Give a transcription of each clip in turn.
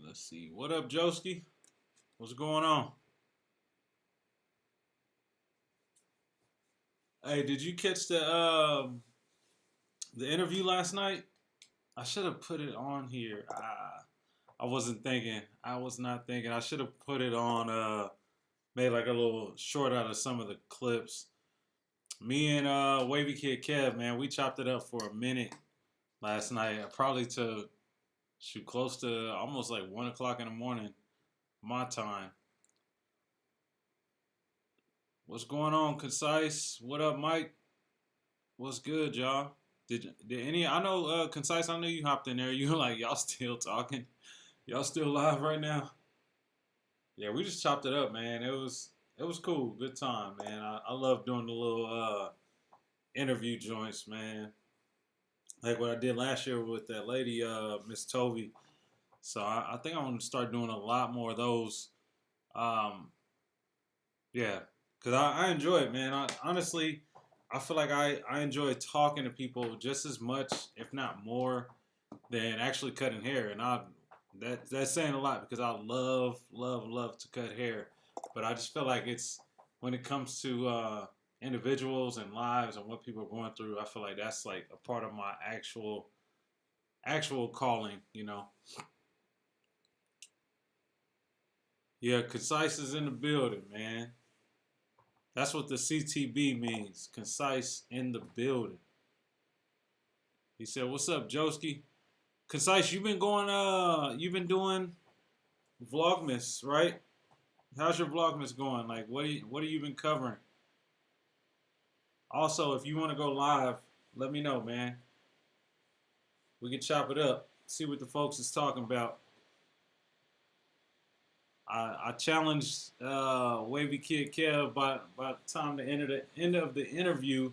Let's see. What up, Joski? What's going on? Hey, did you catch the interview last night? I should have put it on here. I wasn't thinking. I was not thinking. I should have put it on. Made like a little short out of some of the clips. Me and Wavy Kid Kev, man, we chopped it up for a minute last night. Probably to shoot close to almost like 1 o'clock in the morning, my time. What's going on, Concise? What up, Mike? What's good, y'all? Did any? I know, Concise. I know you hopped in there. You were like, y'all still talking? Y'all still live right now? Yeah, we just chopped it up, man. It was cool. Good time, man. I love doing the little interview joints, man. Like what I did last year with that lady, Miss Tovey. So I think I'm gonna start doing a lot more of those. Um, yeah, because I enjoy it, man. Honestly, I feel like I enjoy talking to people just as much, if not more, than actually cutting hair. And that's saying a lot because I love to cut hair. But I just feel like it's when it comes to individuals and lives and what people are going through, I feel like that's like a part of my actual calling. Yeah, concise is in the building, man. That's what the CTB means. Concise in the building. He said, "What's up, Joski?" Concise, you've been doing Vlogmas, right? How's your Vlogmas going? Like, what have you been covering? Also, if you want to go live, let me know, man. We can chop it up, see what the folks is talking about. I challenged Wavy Kid Kev by the time the end of the interview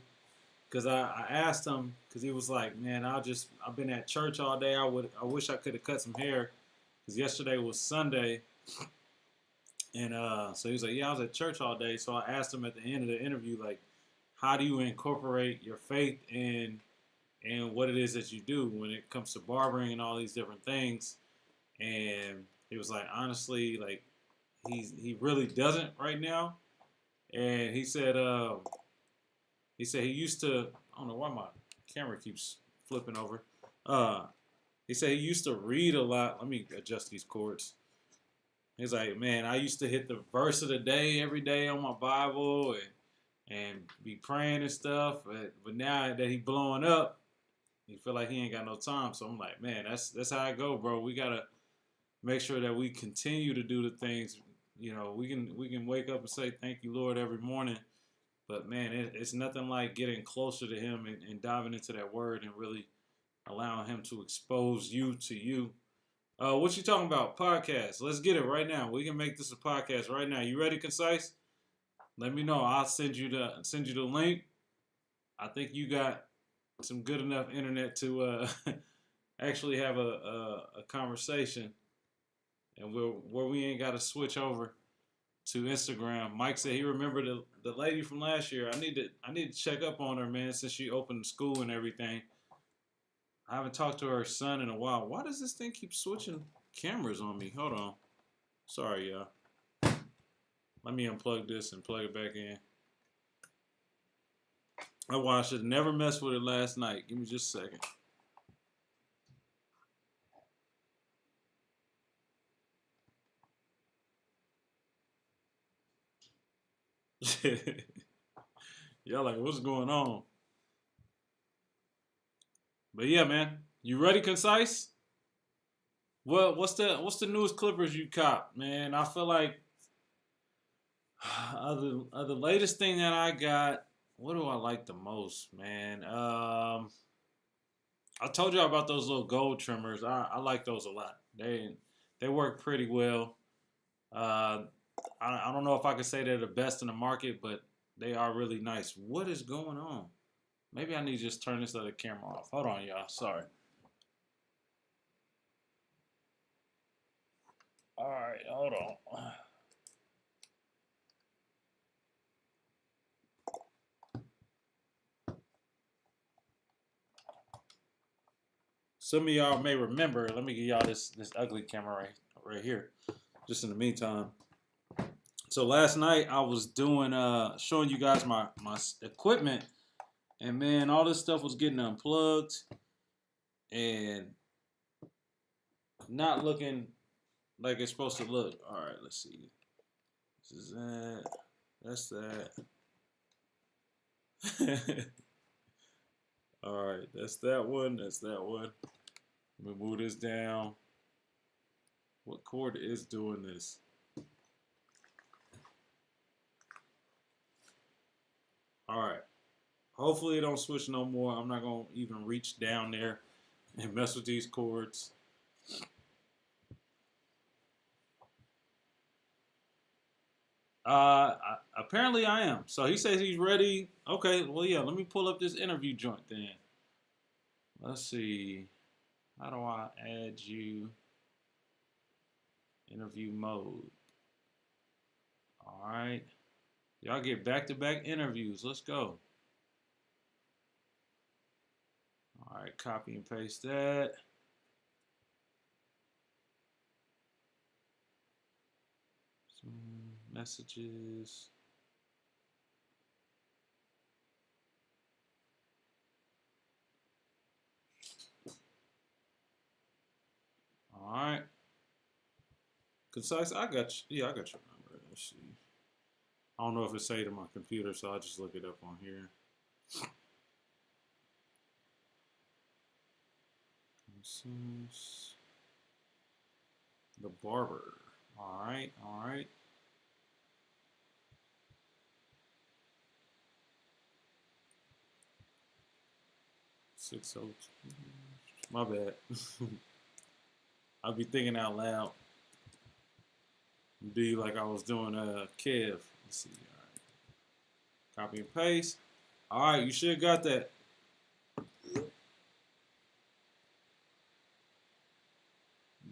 because I asked him because he was like, man, I've been at church all day. I wish I could have cut some hair because yesterday was Sunday, and so he was like, yeah, I was at church all day. So I asked him at the end of the interview, like, how do you incorporate your faith in what it is that you do when it comes to barbering and all these different things? And he was like, honestly, like he really doesn't right now. And he said he used to. I don't know why my camera keeps flipping over. Uh, he said he used to read a lot. Let me adjust these cords. He's like, man, I used to hit the verse of the day every day on my Bible and be praying and stuff. But now that he blowing up, he feel like he ain't got no time. So I'm like, man, that's how I go, bro. We gotta make sure that we continue to do the things. We can wake up and say thank you, Lord, every morning. But man, it's nothing like getting closer to Him and diving into that Word and really allowing Him to expose you to you. What you talking about? Podcast. Let's get it right now. We can make this a podcast right now. You ready, Concise? Let me know. I'll send you the link. I think you got some good enough internet to actually have a conversation, and where we ain't got to switch over to Instagram. Mike said he remembered the lady from last year. I need to check up on her, man, since she opened school and everything. I haven't talked to her son in a while. Why does this thing keep switching cameras on me? Hold on. Sorry, y'all. Let me unplug this and plug it back in. Oh, wow, I should have never messed with it last night. Give me just a second. Y'all like, what's going on? But yeah, man. You ready, Concise? What's the newest Clippers you caught, man? I feel like the latest thing that I got. What do I like the most, man? I told y'all about those little gold trimmers. I like those a lot. They work pretty well. Uh, I don't know if I could say they're the best in the market, but they are really nice. What is going on? Maybe I need to just turn this other camera off. Hold on, y'all. Sorry. All right, hold on. some of y'all may remember. Let me give y'all this ugly camera right here. Just in the meantime. So last night I was doing showing you guys my equipment, and man, all this stuff was getting unplugged and not looking like it's supposed to look. All right, let's see. This is that. That's that. All right, that's that one. That's that one. Let me move this down. What cord is doing this? All right. Hopefully it don't switch no more. I'm not going to even reach down there and mess with these cords. Apparently I am. So he says he's ready. Okay, well, yeah, let me pull up this interview joint then. Let's see. How do I add you? Interview mode. All right. Y'all get back-to-back interviews. Let's go. All right, copy and paste that. Some messages. All right. Concise, I got you. Yeah, I got your number. Let's see. I don't know if it's saved on my computer, so I'll just look it up on here. Concise. The barber. All right, all right. My bad. I'll be thinking out loud. Be like I was doing Kev. Let's see. All right. Copy and paste. All right, you should have got that. You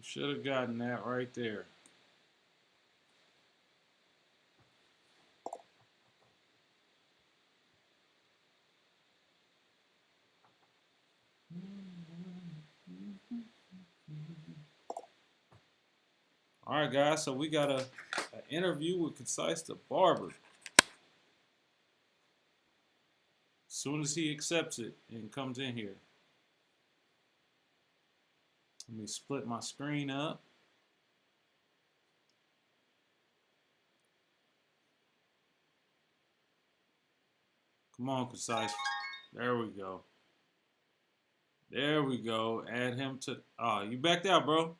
should have gotten that right there. All right, guys, so we got an interview with Concise the Barber. As soon as he accepts it and comes in here. Let me split my screen up. Come on, Concise. There we go. There we go. Add him to... Oh, you backed out, bro.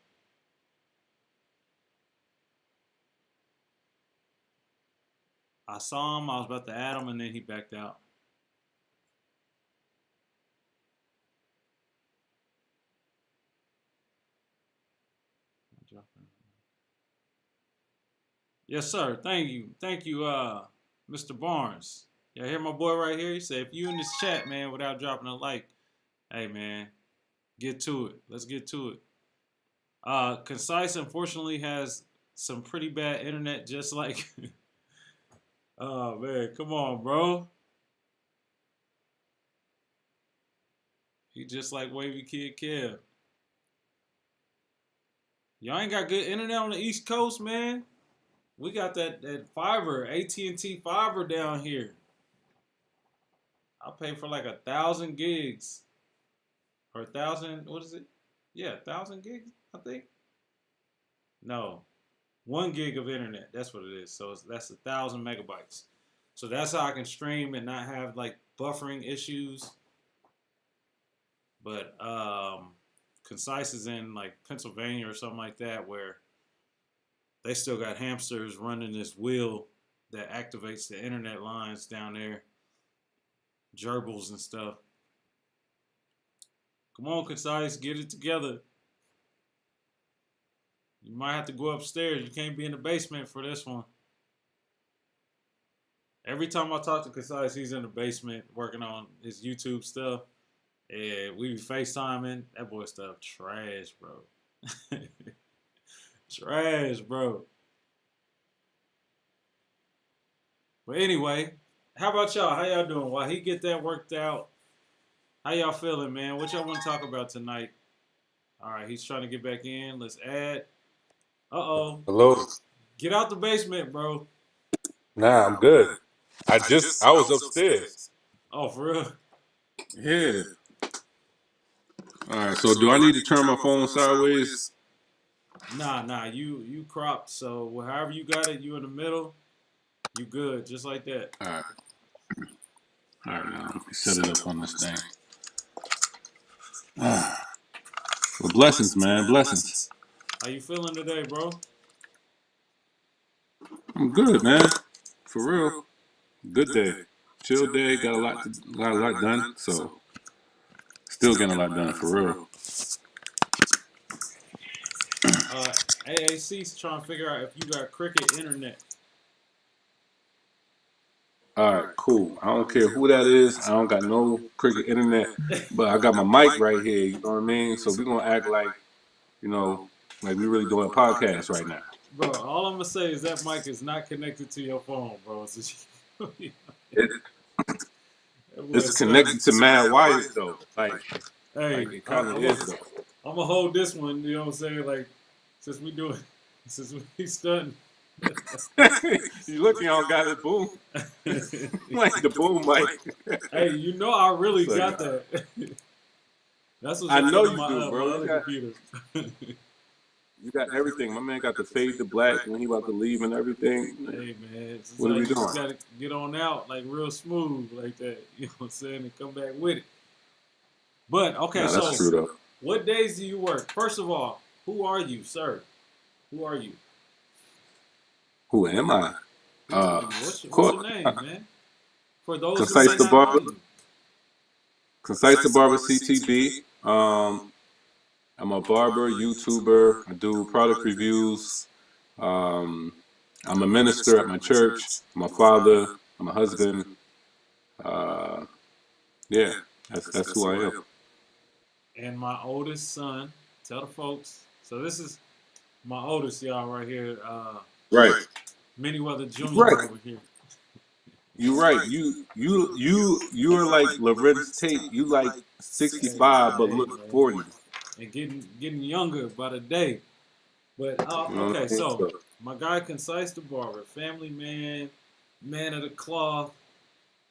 I saw him. I was about to add him, and then he backed out. Yes, sir. Thank you. Thank you, Mr. Barnes. Yeah, hear my boy right here? He said, if you in this chat, man, without dropping a like, hey, man, get to it. Let's get to it. Concise, unfortunately, has some pretty bad internet, just like... Oh, man, come on, bro. He just like Wavy Kid Kev. Y'all ain't got good internet on the East Coast, man. We got that fiber, AT&T fiber down here. I pay for like 1,000 gigs. Or 1,000, what is it? Yeah, 1,000 gigs, I think. No, 1 gig of internet. That's what it is. So that's 1,000 megabytes. So that's how I can stream and not have like buffering issues. But Concise is in like Pennsylvania or something like that, where they still got hamsters running this wheel that activates the internet lines down there, gerbils and stuff. Come on, Concise, get it together. You might have to go upstairs. You can't be in the basement for this one. Every time I talk to Concise, he's in the basement working on his YouTube stuff. And we be FaceTiming. That boy stuff trash, bro. Trash, bro. But anyway, how about y'all? How y'all doing? While he get that worked out, how y'all feeling, man? What y'all want to talk about tonight? All right, he's trying to get back in. Let's add. Uh-oh. Hello. Get out the basement, bro. Nah, I'm good. I was upstairs. Oh, for real? Yeah. All right. So do I need to turn my phone sideways? Nah. You cropped. So however you got it, you in the middle. You good, just like that. All right. All right. Now let me set it up on this thing. Ah. Well, blessings, man. Blessings. How you feeling today, bro? I'm good, man. For real. Good day. Chill day. Got a lot done. So still getting a lot done for real. Uh, AAC's trying to figure out if you got cricket internet. All right, cool. I don't care who that is. I don't got no cricket internet, but I got my mic right here. You know what I mean? So we're gonna act like, you know, like we really doing a podcast right now. Bro, all I'm gonna say is that mic is not connected to your phone, bro. So It, that boy it's stuck. connected to mad wires though. Hey, Like it kind of is though. I'm gonna hold this one. You know what I'm saying? Like since we stunned. You look, y'all got it, boom, like the boom mic. Hey, you know I really So, got that. That's what's I up know under you my do, my bro. other computer. You got everything. My man got the fade to black when he about to leave and everything. Hey man, it's What are like we you doing? just gotta get on out like real smooth like that. You know what I'm saying? And come back with it. But okay, Nah, that's so true though. what days do you work? First of all, who are you, sir? Who are you? Who am I? Who are Uh, you? What's court, your name, man? For those who Concise may the not know barber. you. Concise the Barber CTB. I'm a barber, YouTuber. I do product reviews. Um, I'm a minister at my church. I'm a father. I'm a husband. Uh, yeah, that's who I am. And my oldest son, tell the folks. So this is my oldest, y'all, right here. Right, Manyweather Jr. right. over here. You're right. You are like Lorenz Tate. You like Hey, 65 but look man. 40. And getting younger by the day. But You know what okay, I mean? so So, my guy Concise the Barber, family man, man of the cloth,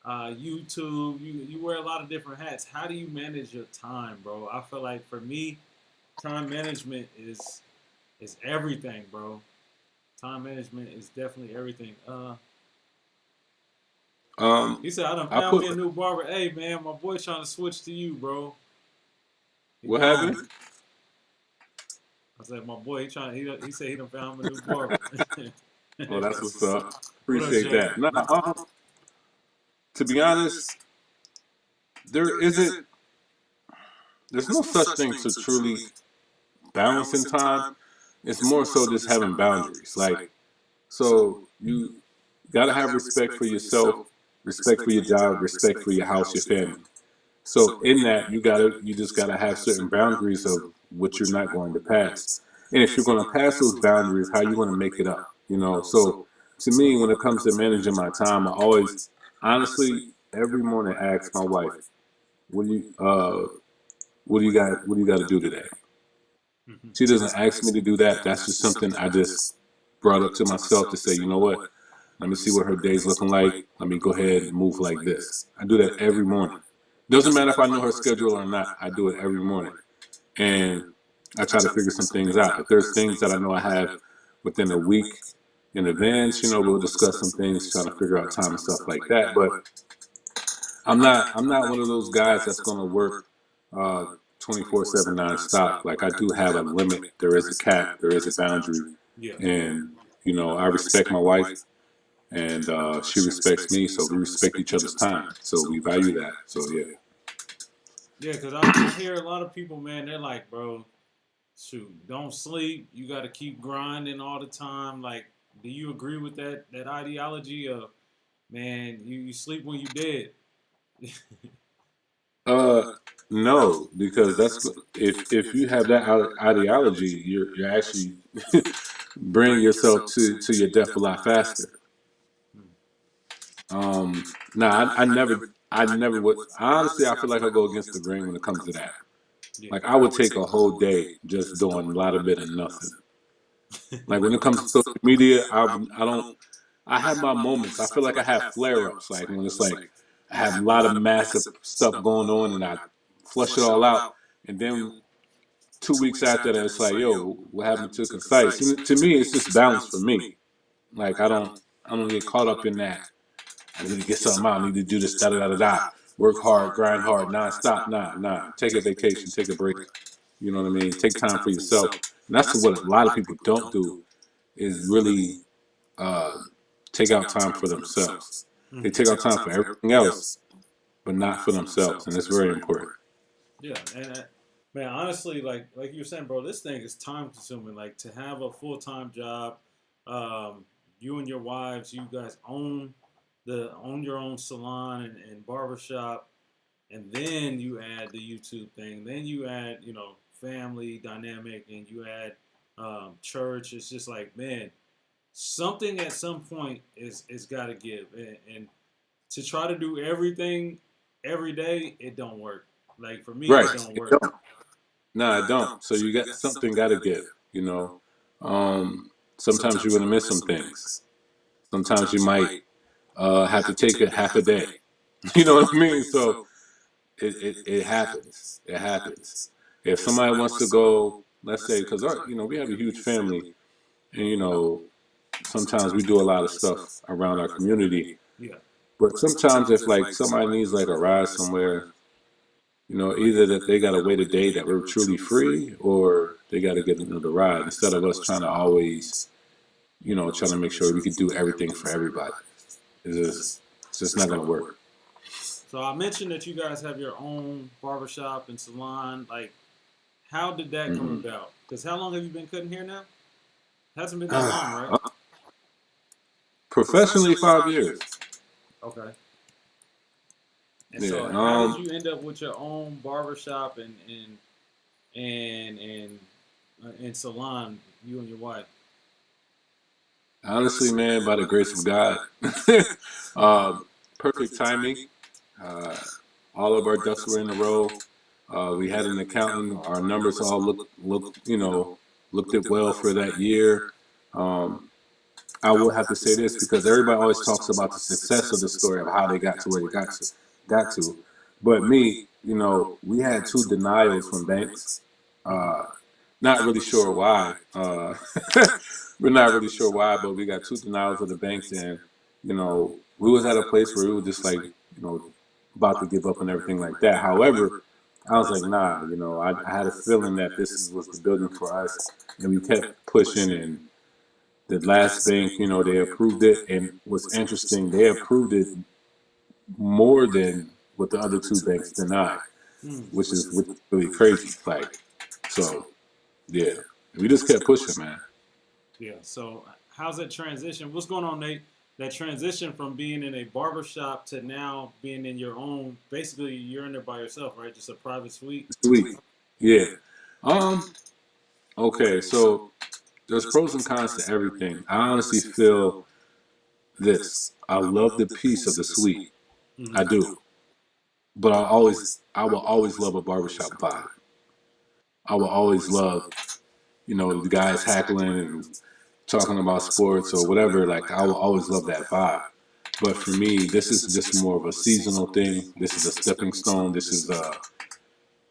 YouTube. You wear a lot of different hats. How do you manage your time, bro? I feel like for me, time management is everything, bro. Time management is definitely everything. um, He said I done I found put me a new barber. Hey man, my boy trying to switch to you, bro. He what gone. happened? I said my boy. He said he done found him a new barber. Oh, that's That's what's what's up. up. What up, Appreciate Jay? that. Nah, to be honest, there isn't. There's no such thing to truly balancing time. It's more so just having boundaries. Like, so you gotta have respect for yourself, respect for your job, respect for your house, your family. So in that, you just gotta have certain boundaries of what you're not going to pass. And if you're gonna pass those boundaries, how you gonna make it up? You know. So to me, when it comes to managing my time, I always, honestly, every morning ask my wife, "What do you what do you got to do today?" She doesn't ask me to do that. That's just something I just brought up to myself to say, you know what? Let me see what her day's looking like. Let me go ahead and move like this. I do that every morning. Doesn't matter if I know her schedule or not. I do it every morning. And I try to figure some things out. If there's things that I know I have within a week in advance, we'll discuss some things, trying to figure out time and stuff like that. But I'm not one of those guys that's gonna work 24/7 nonstop. Like I do have a limit. There is a cap. There is a boundary, Yeah. and I respect my wife, and she respects me. So we respect each other's time. So we value that. So yeah. Yeah, because I hear a lot of people, man, they're like, bro, shoot, don't sleep. You got to keep grinding all the time. Like, do you agree with that ideology of, man, you sleep when you dead? Uh, no, because that's if you have that ideology, you're actually bringing yourself to your death a lot faster. Nah, I never would. Honestly, I feel like I go against the grain when it comes to that. Yeah. Like I would take a whole day just doing a lot of bit of nothing. Like when it comes to social media, I don't I have my moments. I feel like I have flare ups. Like when it's like I have a lot of massive stuff going on and I flush it all out, and then 2 weeks after that, it's like, yo, what happened to concise? And to me, it's just balance for me. Like I don't get caught up in that. I need to get something out. I need to do this. Da da da da da. Work hard, grind hard, nonstop. Nah. Take a vacation, take a break. You know what I mean? Take time for yourself. And that's what a lot of people don't do is really uh, take out time for themselves. They Hmm. take out time for everything else, but not for themselves, and it's very important. Yeah, and man, honestly, like you were saying, bro, this thing is time consuming. Like to have a full time job, you and your wives, you guys own your own salon and barbershop, and then you add the YouTube thing, then you add family dynamic, and you add church. It's just like, man, something at some point is got to give, and to try to do everything every day, it don't work. Like for me, Right. it don't It work. don't. No, I don't. So you got something got to give. You know, sometimes you're gonna miss some things. Sometimes you might have to take a half a day. You know what I mean? So it happens. It happens. If somebody wants to go, let's say, because we have a huge family, and sometimes we do a lot of stuff around our community. Yeah. But sometimes if like somebody needs like a ride somewhere, either that they gotta wait a day that we're truly free, or they gotta get another ride instead of us trying to always, trying to make sure we could do everything for everybody. It's just not gonna work. So I mentioned that you guys have your own barbershop and salon. Like, how did that come Hmm. about? Because how long have you been cutting hair now? Hasn't been that long, right? Professionally, 5 years. Okay. And Yeah. so, how did you end up with your own barbershop and salon? You and your wife. Honestly, man, by the grace of God, um, perfect timing. Uh, all of our ducks were in a row. We had an accountant. Our numbers all looked it well for that year. Um, I will have to say this because everybody always talks about the success of the story of how they got to where they got to. But me, we had two denials from banks. Mm-hmm. Uh, Not really sure why. We're not really sure why, but we got two denials of the banks, and we was at a place where we were just like, you know, about to give up and everything like that. However, I was like, nah, I had a feeling that was the building for us, and we kept pushing. And the last bank, they approved it, and what's interesting, they approved it more than what the other two banks denied, Mm. which is really crazy. Like, so yeah, we just kept pushing, man. Yeah. So, how's that transition? What's going on, Nate? That transition from being in a barbershop to now being in your own, basically, you're in there by yourself, right? Just a private suite. Sweet, yeah. Um. Okay, so there's pros and cons to everything. I honestly feel this. I love the peace of the suite. I Mm-hmm. do, but I will always love a barbershop vibe. I will always love, the guys hackling and talking about sports or whatever. Like I will always love that vibe. But for me, this is just more of a seasonal thing. This is a stepping stone. This is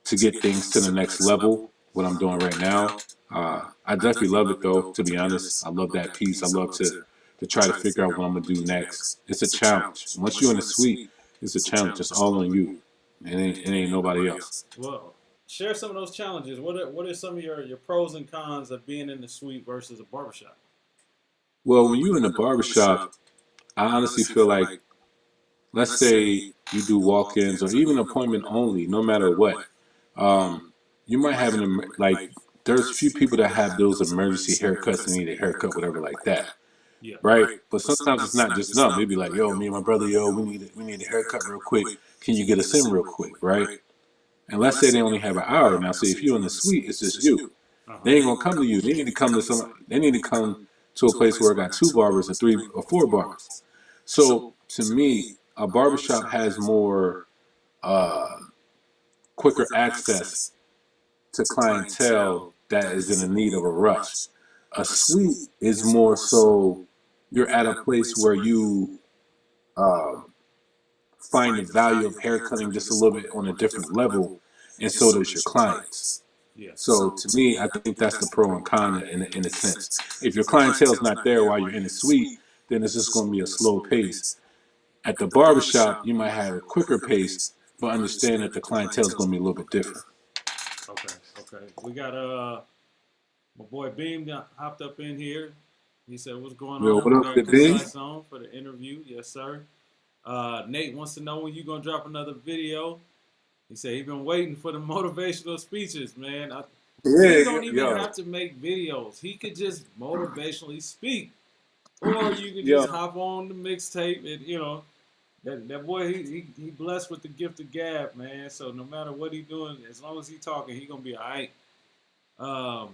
to get things to the next level. What I'm doing right now. I definitely love it though. To be honest, I love that piece. I love to try to figure out what I'm gonna do next. It's a challenge. Once you're in the suite, it's a challenge. It's all on you. It ain't nobody else. Well, share some of those challenges. What are some of your pros and cons of being in the suite versus a barbershop? Well, when you're in the barbershop, I honestly feel like, let's say you do walk-ins or even appointment only, no matter what. Um, you might have like there's few people that have those emergency haircuts and need a haircut, whatever like that, Yeah. right? But sometimes it's not just them. They'd be like, "Yo, me and my brother, we need a haircut real quick. Can you get us in real quick, right?" And let's say they only have an hour. Now, see, if you're in the suite, it's just you. Uh-huh. They ain't gonna come to you. They need to come to some. They need to come to a place where I got two barbers or three or four barbers. So to me, a barbershop has more uh, quicker access to clientele that is in the need of a rush. A suite is more so you're at a place where you uh, find the value of haircutting just a little bit on a different level, and so does your clients. Yeah. So to me, I think that's the pro and con in a sense. If your clientele's not there while you're in the suite, then it's just going to be a slow pace. At the barbershop, you might have a quicker pace, but understand that the clientele is going to be a little bit different. Okay. Okay. We got my boy Beam hopped up in here. He said, "What's going Yo, on? what We up, got good day? Concise on for the interview." Yes, sir. Nate wants to know when you gonna drop another video. He said he's been waiting for the motivational speeches, man. Beam Yeah, don't even yo, have to make videos. He could just motivationally speak, or you could just yo, hop on the mixtape and that boy he blessed with the gift of gab, man. So no matter what he doing, as long as he talking, he gonna be alright.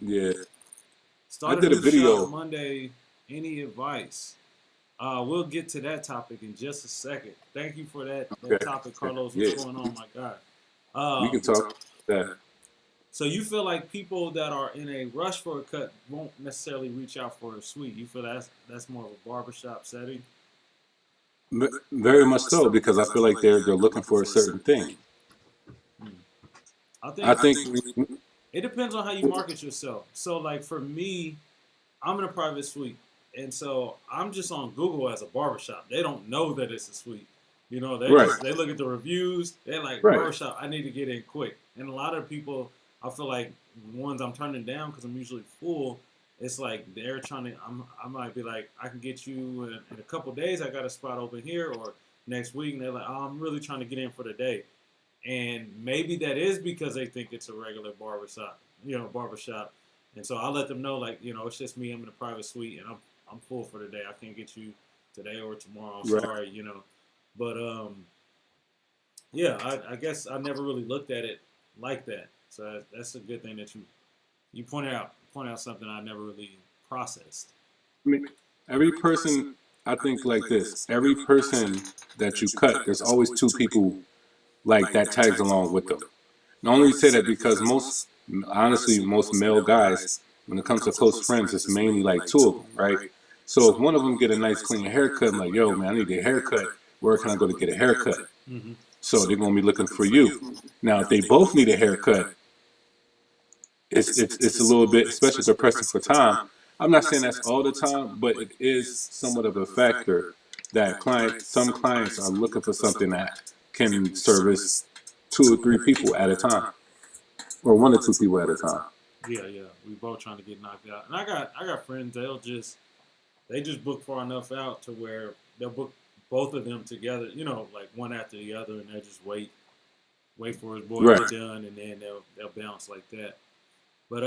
yeah. I Start a did a new shop video. Monday. Any advice? We'll get to that topic in just a second. Thank you for that Okay, topic, Carlos. yeah, What's going on, my God? we can talk about that. So you feel like people that are in a rush for a cut won't necessarily reach out for a suite. You feel that's more of a barbershop setting? Very much so, because I feel like they're looking for a certain thing. Hmm. I I think think it depends on how you market yourself. So like for me, I'm in a private suite, and so I'm just on Google as a barbershop. They don't know that it's a suite. You know, right, they look at the reviews. They're like right. barbershop. I need to get in quick. And a lot of people, I feel like ones I'm turning down because I'm usually full. It's like they're trying to. I might be like, I can get you in a couple days. I got a spot open here, or next week, and they're like, oh, I'm really trying to get in for the day. And maybe that is because they think it's a regular barbershop. And so I let them know, like, it's just me. I'm in a private suite, and I'm full for the day. I can't get you today or tomorrow. I'm Right. sorry. But yeah, I guess I never really looked at it like that. So that's a good thing that you point out something I never really processed. I mean, every person, I think like this. Every person that you cut, there's always two people like that tags along with them. I only say that because honestly, most male guys, when it comes to close friends, it's mainly like two of them, right? So if one of them get a nice clean haircut, I'm like, yo, man, I need a haircut. Where can I go to get a haircut? Mm-hmm. So they're gonna be looking for you. Now, if they both need a haircut, it's a little bit, especially if they're pressing for time. I'm not saying that's all the time, but it is somewhat of a factor that some clients are looking for something that can service 2 or 3 people at a time, or 1 or 2 people at a time. Yeah, yeah. We both trying to get knocked out. And I got friends, they just book far enough out to where they'll book both of them together, like one after the other, and they'll just wait for his boy to Right. get done, and then they'll bounce like that. But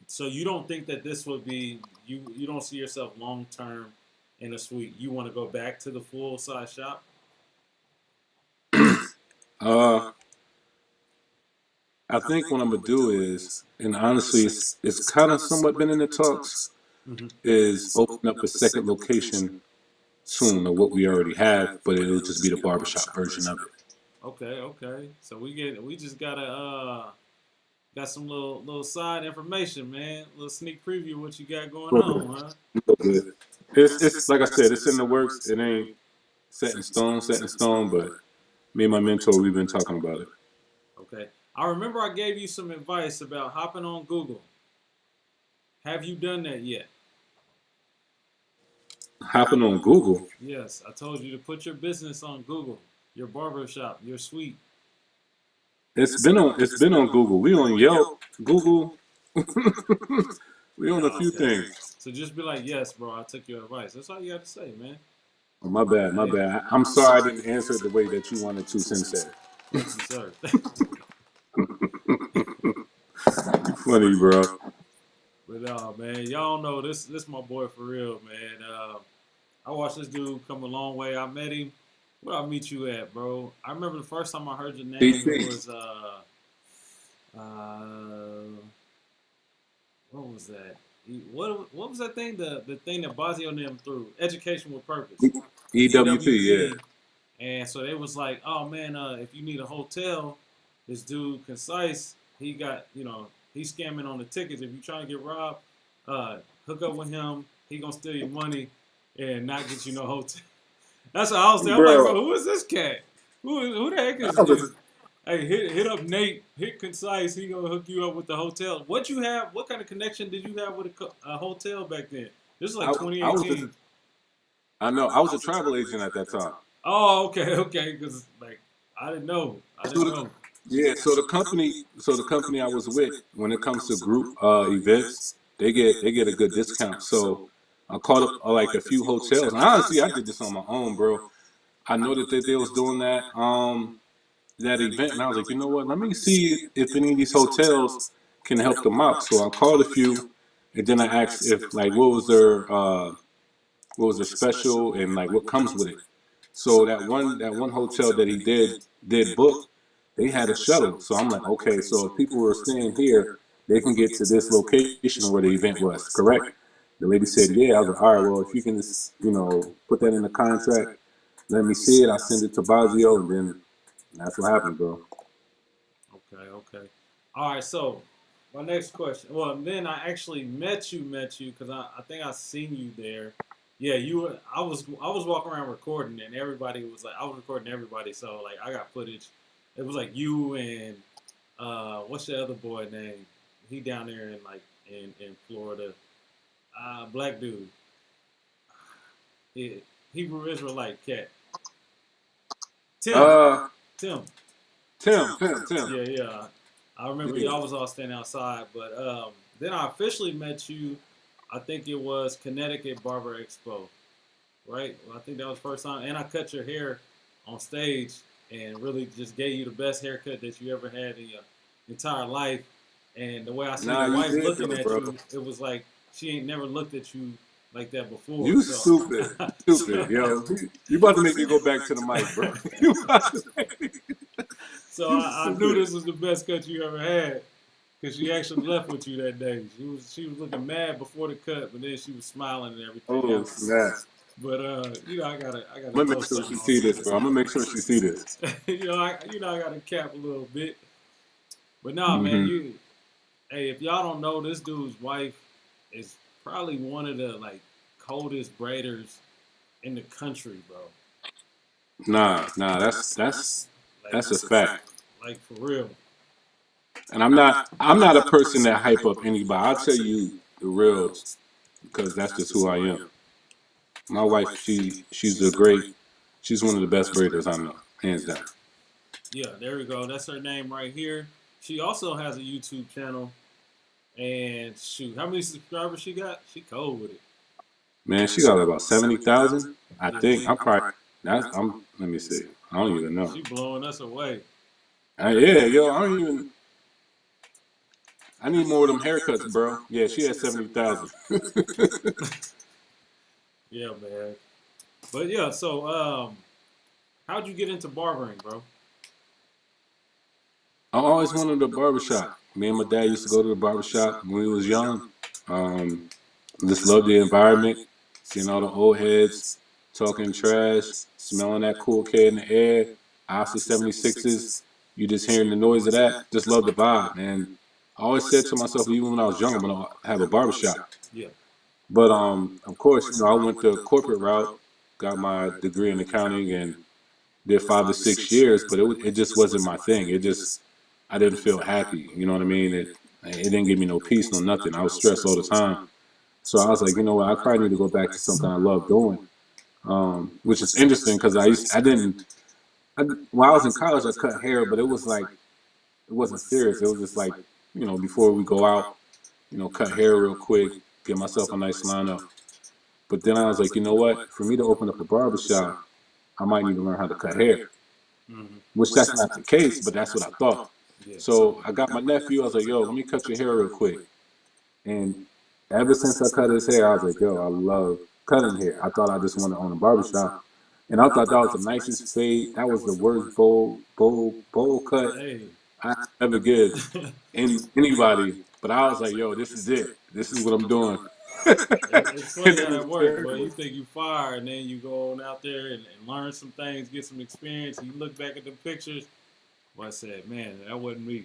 so you don't think that this would be you don't see yourself long term in a suite? You want to go back to the full size shop? I think what I'm gonna do is, and honestly, it's kind of somewhat been in the talks, Mm-hmm. is open up a second location soon of what we already have, but it'll just be the barbershop version of it. Okay. So we just got some little side information, man. A little sneak preview of what you got going on, huh? It's like I said, it's in the works. It ain't set in stone, but me and my mentor, we've been talking about it. Okay. I remember I gave you some advice about hopping on Google. Have you done that yet? Hopping on Google. Yes, I told you to put your business on Google, your barbershop, your suite. It's been on Google. We on Yelp, Google. We on a few things. So just be like, yes, bro, I took your advice. That's all you have to say, man. Oh, my bad. I'm sorry I didn't answer it the way that you wanted to, Sensei. Thank you, sir. Funny, bro. But man, y'all know this my boy for real, man. I watched this dude come a long way. I met him. Where I meet you at, bro? I remember the first time I heard your name. It was what was that? What was that thing? The thing that Bazio and them threw? Education with Purpose. EWP, yeah. And so they was like, oh man, if you need a hotel, this dude Concise, he got, he's scamming on the tickets. If you're trying to get robbed, hook up with him. He gonna steal your money and not get you no hotel. That's what I was saying. I'm like, bro, bro. who is this cat? Who the heck I is was, this? Hey, hit up Nate. Hit Concise. He gonna hook you up with the hotel. What you have? What kind of connection did you have with a hotel back then? This is like I was, 2018. I know, I was a travel agent at that time. Oh, okay, okay. Because like I didn't know. I So didn't the, know. yeah, so the company I was with, when it comes to group events, they get a good discount. So I called up like a few hotels. And honestly, I did this on my own, bro. I know that they was doing that event, and I was like, you know what? Let me see if any of these hotels can help them out. So I called a few, and then I asked if like what was their special and like what comes with it. So that one hotel that he did book, they had a shuttle. So I'm like, okay, so if people were staying here, they can get to this location where the event was, correct? The lady said, yeah. I was like, all right, well, if you can just, put that in the contract, let me see it. I'll send it to Bazio, and then that's what happened, bro. Okay, okay. All right. So my next question. Well, then I actually met you because I think I seen you there. Yeah, you. I was walking around recording, and everybody was like, I was recording everybody. So like, I got footage. It was like you and what's the other boy name? He down there in like in Florida. Black dude. He, Hebrew Israelite cat. Tim. Uh, Tim. Tim. Yeah, yeah. I remember Yeah. y'all was all standing outside, but then I officially met you. I think it was Connecticut Barber Expo, right? Well, I think that was the first time, and I cut your hair on stage and really just gave you the best haircut that you ever had in your entire life. And the way I seen Nah, your you wife did looking though, at bro. you, it was like she ain't never looked at you like that before. You So, stupid, so, stupid, yo. You about to make me go back to the mic, bro. You about to make me. so You I knew stupid. this was the best cut you ever had. Cause she actually left with you that day. She was looking mad before the cut, but then she was smiling and everything Oh else. snap! But I gotta I'm gonna throw make sure something she on see this, bro. I'm gonna make sure she see this. I gotta cap a little bit. But nah, man, Hmm. hey, if y'all don't know, this dude's wife is probably one of the like coldest braiders in the country, bro. Nah. Like, That's a fact. like for real. And I'm not a person that hype up anybody. I'll tell you the real, because that's just who I am. My wife, she's one of the best braiders I know, hands down. Yeah, there we go. That's her name right here. She also has a YouTube channel. And shoot, how many subscribers she got? She cold with it. Man, she got about 70,000. I Yeah, think I'm probably. I'm. Let me see. I don't even know. she blowing us away. Yeah, yo, I don't even. I need more of them haircuts, bro. Yeah, she has 70,000. Yeah, man. But yeah, so how'd you get into barbering, bro? I always wanted a barbershop. Me and my dad used to go to the barbershop when we was young. Um, just loved the environment, seeing all the old heads talking trash, smelling that cool K in the air, Oxy 76s. You just hearing the noise of that. Just love the vibe, man. I always said to myself, even when I was young, I'm gonna have a barbershop. Yeah. But of course, I went the corporate route, got my degree in accounting, and did 5 to 6 years. But it just wasn't my thing. I didn't feel happy. You know what I mean? It didn't give me no peace, no nothing. I was stressed all the time. So I was like, you know what? I probably need to go back to something I love doing. Which is interesting because I didn't, when I was in college, I cut hair, but it was like, it wasn't serious. It was just like, before we go out, cut hair real quick, get myself a nice lineup. But then I was like, you know what? For me to open up a barbershop, I might need to learn how to cut hair, Mm-hmm. which that's not the case, but that's what I thought. Yeah. So I got my nephew. I was like, yo, let me cut your hair real quick. And ever since I cut his hair, I was like, yo, I love cutting hair. I thought I just wanted to own a barbershop. And I thought that was the nicest fade. That was the worst bowl cut Hey. I ever give anybody. But I was like, yo, this is it. This is what I'm doing. It's And funny it how was that works, bro. terrible. You think you fire, and then you go on out there and learn some things, get some experience, and you look back at the pictures. Well, I said, man, that wasn't me.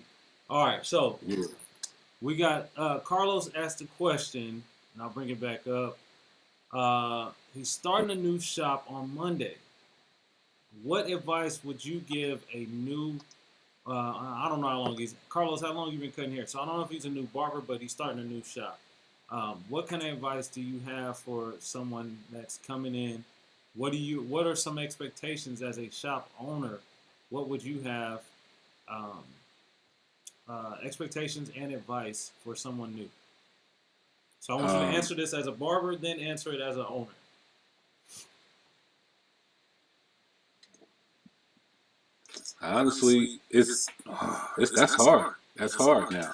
All right, so Yeah. we got Carlos asked a question, and I'll bring it back up. He's starting a new shop on Monday. What advice would you give a new? I don't know how long he's Carlos. How long you been cutting hair? So I don't know if he's a new barber, but he's starting a new shop. What kind of advice do you have for someone that's coming in? What are some expectations as a shop owner? What would you have? Um, Expectations and advice for someone new. So I want you to Um, answer this as a barber, then answer it as an owner. Honestly, it's that's hard. That's hard now.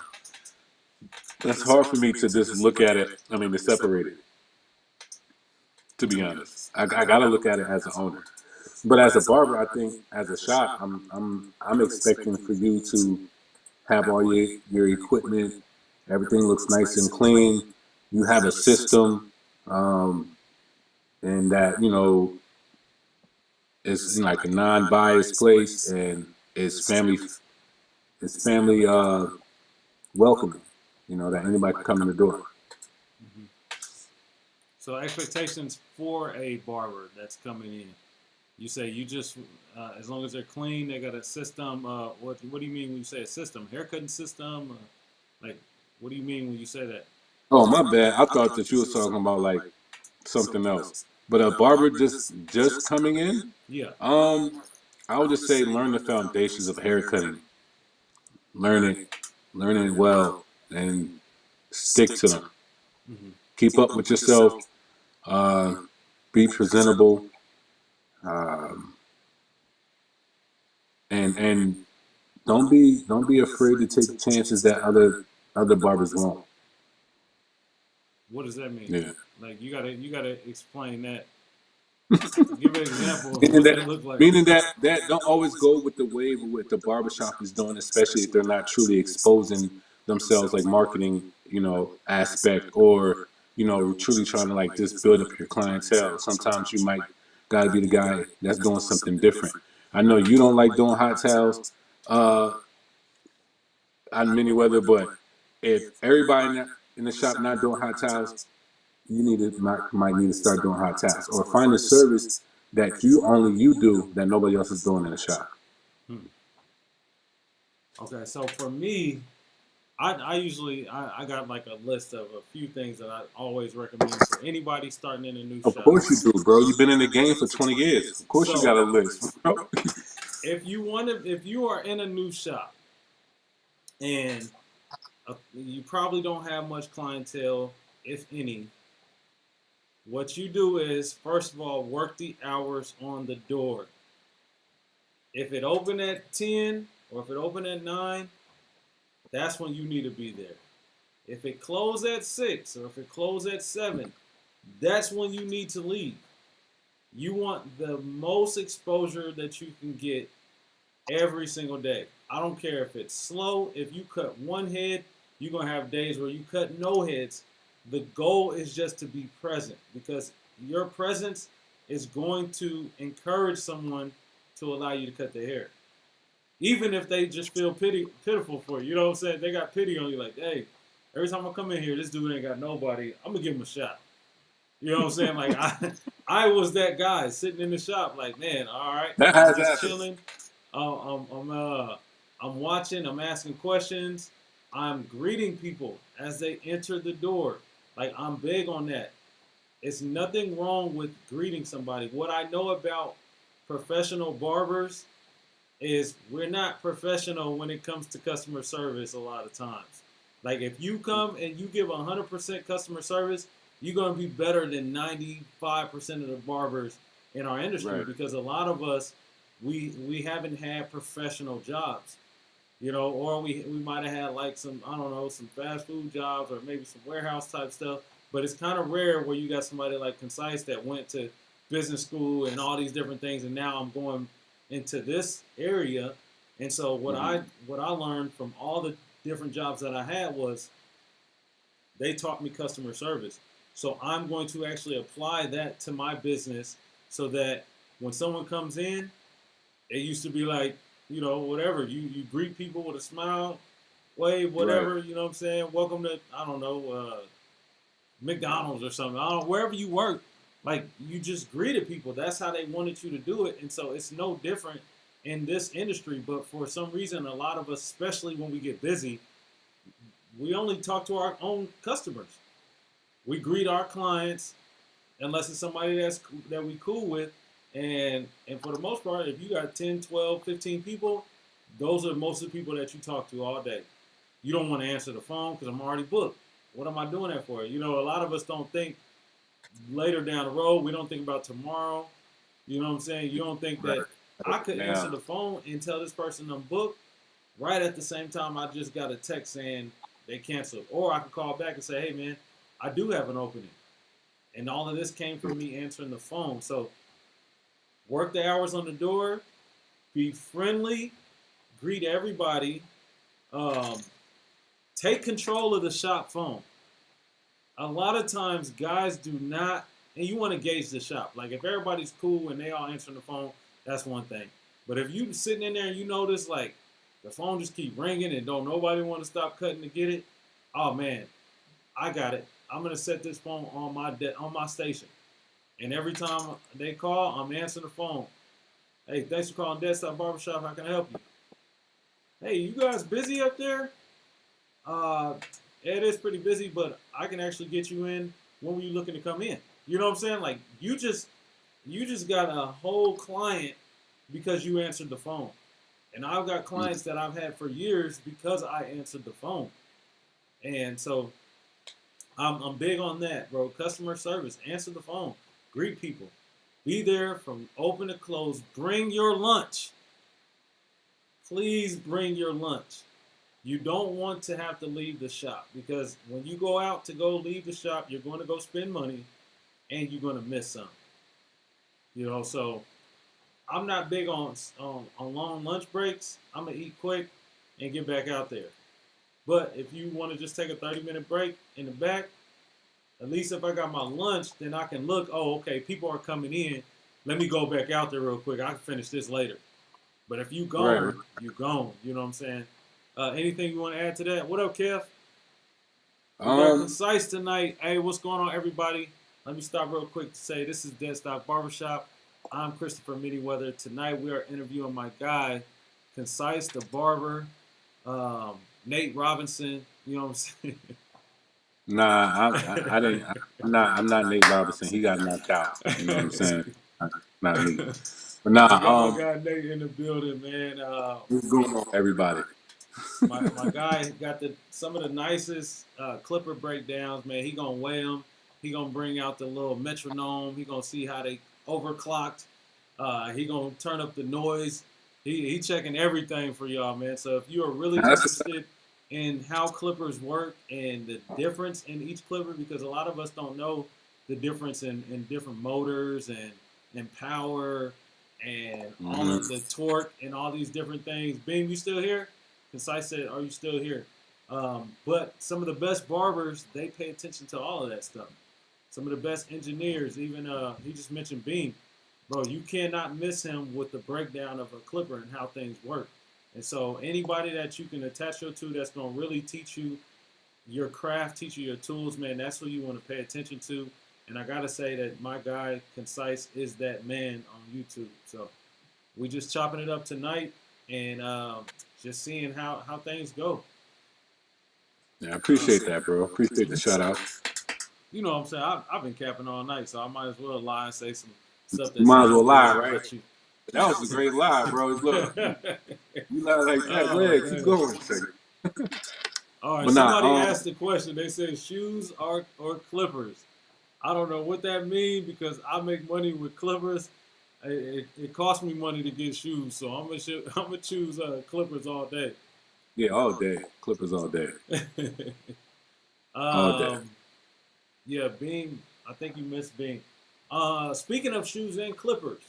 That's hard for me to just look at it. I mean, to separate it. To be honest, I got to look at it as an owner. But as a barber, I think as a shop, I'm expecting for you to have all your equipment. Everything looks nice and clean. You have a system, um, and that it's like a non-biased place, and it's family welcoming. That anybody can come in the door. Mm-hmm. So expectations for a barber that's coming in. You say you just as long as they're clean, they got a system. What do you mean when you say a system? Haircutting system? Like what do you mean when you say that? Oh, my bad. I thought that you was talking about like something else. But a barber just coming in, Yeah. um, I would just say learn the foundations of haircutting. Learn it, learn it well, and stick to them. Mm-hmm. Keep up with yourself. Uh, be presentable, um, and don't be afraid to take chances that other barbers won't. What does that mean? Yeah. Like you gotta explain that. Give an example of meaning what that that looked like. meaning that don't always go with the wave of what the barbershop is doing, especially if they're not truly exposing themselves, like marketing, aspect, or truly trying to like just build up your clientele. Sometimes you might gotta be the guy that's doing something different. I know you don't like doing hot towels uh on many weather, but if everybody in the shop not doing hot towels, you might need to start doing hot towels or find a service that you do that nobody else is doing in the shop. Hmm. Okay, so for me, I usually I got like a list of a few things that I always recommend for anybody starting in a new Of shop. course you do, bro. You've been in the game for 20 years. Of course you got So a list, bro. if you are in a new shop and you probably don't have much clientele, if any, what you do is first of all work the hours on the door. If it open at 10 or if it open at 9, that's when you need to be there. If it close at 6 or if it close at 7, that's when you need to leave. You want the most exposure that you can get every single day. I don't care if it's slow. If you cut one head, you're going to have days where you cut no heads. The goal is just to be present because your presence is going to encourage someone to allow you to cut their hair. Even if they just feel pitiful for you. You know what I'm saying? They got pity on you like, hey, every time I come in here, this dude ain't got nobody. I'm going to give him a shot. You know what I'm saying? Like I was that guy sitting in the shop, like, man, all right, That I'm has just happened. chilling. I'm watching. I'm asking questions. I'm greeting people as they enter the door. Like I'm big on that. It's nothing wrong with greeting somebody. What I know about professional barbers is we're not professional when it comes to customer service a lot of times. Like if you come and you give 100% customer service, you're going to be better than 95% of the barbers in our industry Right. because a lot of us we haven't had professional jobs, or we might have had like some, I don't know, some fast food jobs or maybe some warehouse type stuff, but it's kind of rare where you got somebody like Concise that went to business school and all these different things, and now I'm going into this area. And so Mm-hmm. what I learned from all the different jobs that I had was they taught me customer service. So I'm going to actually apply that to my business so that when someone comes in, it used to be like, whatever, you greet people with a smile, wave, Right. whatever. You know what I'm saying? Welcome to, I don't know, McDonald's or something. I don't know, wherever you work. Like, you just greeted people. That's how they wanted you to do it. And so it's no different in this industry. But for some reason, a lot of us, especially when we get busy, we only talk to our own customers. We greet our clients unless it's somebody that we cool with. And for the most part, if you got 10, 12, 15 people, those are most of the people that you talk to all day. You don't want to answer the phone because I'm already booked. What am I doing that for? You know, a lot of us don't think later down the road. We don't think about tomorrow. You know what I'm saying? You don't think Right. that I could Yeah. answer the phone and tell this person I'm booked right at the same time I just got a text saying they canceled. Or I could call back and say, hey, man, I do have an opening. And all of this came from me answering the phone. So work the hours on the door, be friendly, greet everybody, um, take control of the shop phone. A lot of times guys do not, and you want to gauge the shop. Like if everybody's cool and they all answering the phone, that's one thing. But if you sitting in there and you notice like the phone just keep ringing and don't nobody want to stop cutting to get it, oh man, I got it. I'm gonna set this phone on my station, and every time they call, I'm answering the phone. Hey, thanks for calling Desktop Barbershop. How can I help you? Hey, you guys busy up there? Uh, it is pretty busy, but I can actually get you in. When were you looking to come in? You know what I'm saying? Like you just got a whole client because you answered the phone. And I've got clients that I've had for years because I answered the phone. And so I'm big on that, bro. Customer service. Answer the phone. Greet people. Be there from open to close. Bring your lunch. Please bring your lunch. You don't want to have to leave the shop because when you go out to go leave the shop, you're going to go spend money and you're going to miss some. You know, so I'm not big on long lunch breaks. I'm gonna eat quick and get back out there. But if you want to just take a 30-minute break in the back, at least if I got my lunch, then I can look. Oh, okay, people are coming in. Let me go back out there real quick. I can finish this later. But if you Right. gone, you gone. You know what I'm saying? Anything you want to add to that? What up, Kev? We got Um. Concise tonight. Hey, what's going on, everybody? Let me stop real quick to say this is Dead Stop Barbershop. I'm Christopher Middyweather. Tonight we are interviewing my guy, Concise the Barber, Nate Robinson. You know what I'm saying? Nah, I didn't. I'm not Nate Robinson. He got knocked out. You know what I'm saying? Not me. But nah. We got my guy Nate in the building, man. What's going on, everybody? My guy got some of the nicest clipper breakdowns, man. He gonna weigh them. He gonna bring out the little metronome. He gonna see how they overclocked. He gonna turn up the noise. He checking everything for y'all, man. So if you are really interested in how clippers work and the difference in each clipper, because a lot of us don't know the difference in different motors and power and all of the torque and all these different things. Beam, you still here? Concise said, "Are you still here?" But some of the best barbers, they pay attention to all of that stuff. Some of the best engineers, even he just mentioned Beam. Bro, you cannot miss him with the breakdown of a clipper and how things work. And so anybody that you can attach your to that's going to really teach you your craft, teach you your tools, man, that's who you want to pay attention to. And I got to say that my guy, Concise, is that man on YouTube. So we just chopping it up tonight and just seeing how things go. Yeah, I appreciate that, bro. Appreciate the shout out. You know what I'm saying? I've been capping all night, so I might as well lie and say some stuff You that might as sounds well lie, good. right? Let you. That was a great lie, bro. Look, you lie like that. Go Oh, ahead, man. keep going. All right, But somebody nah, asked the question. They said shoes or clippers. I don't know what that means because I make money with clippers. It costs me money to get shoes, so I'm gonna choose clippers all day. yeah, all day. Clippers all day. All day. Yeah, Bing. I think you missed Bing. Speaking of shoes and clippers,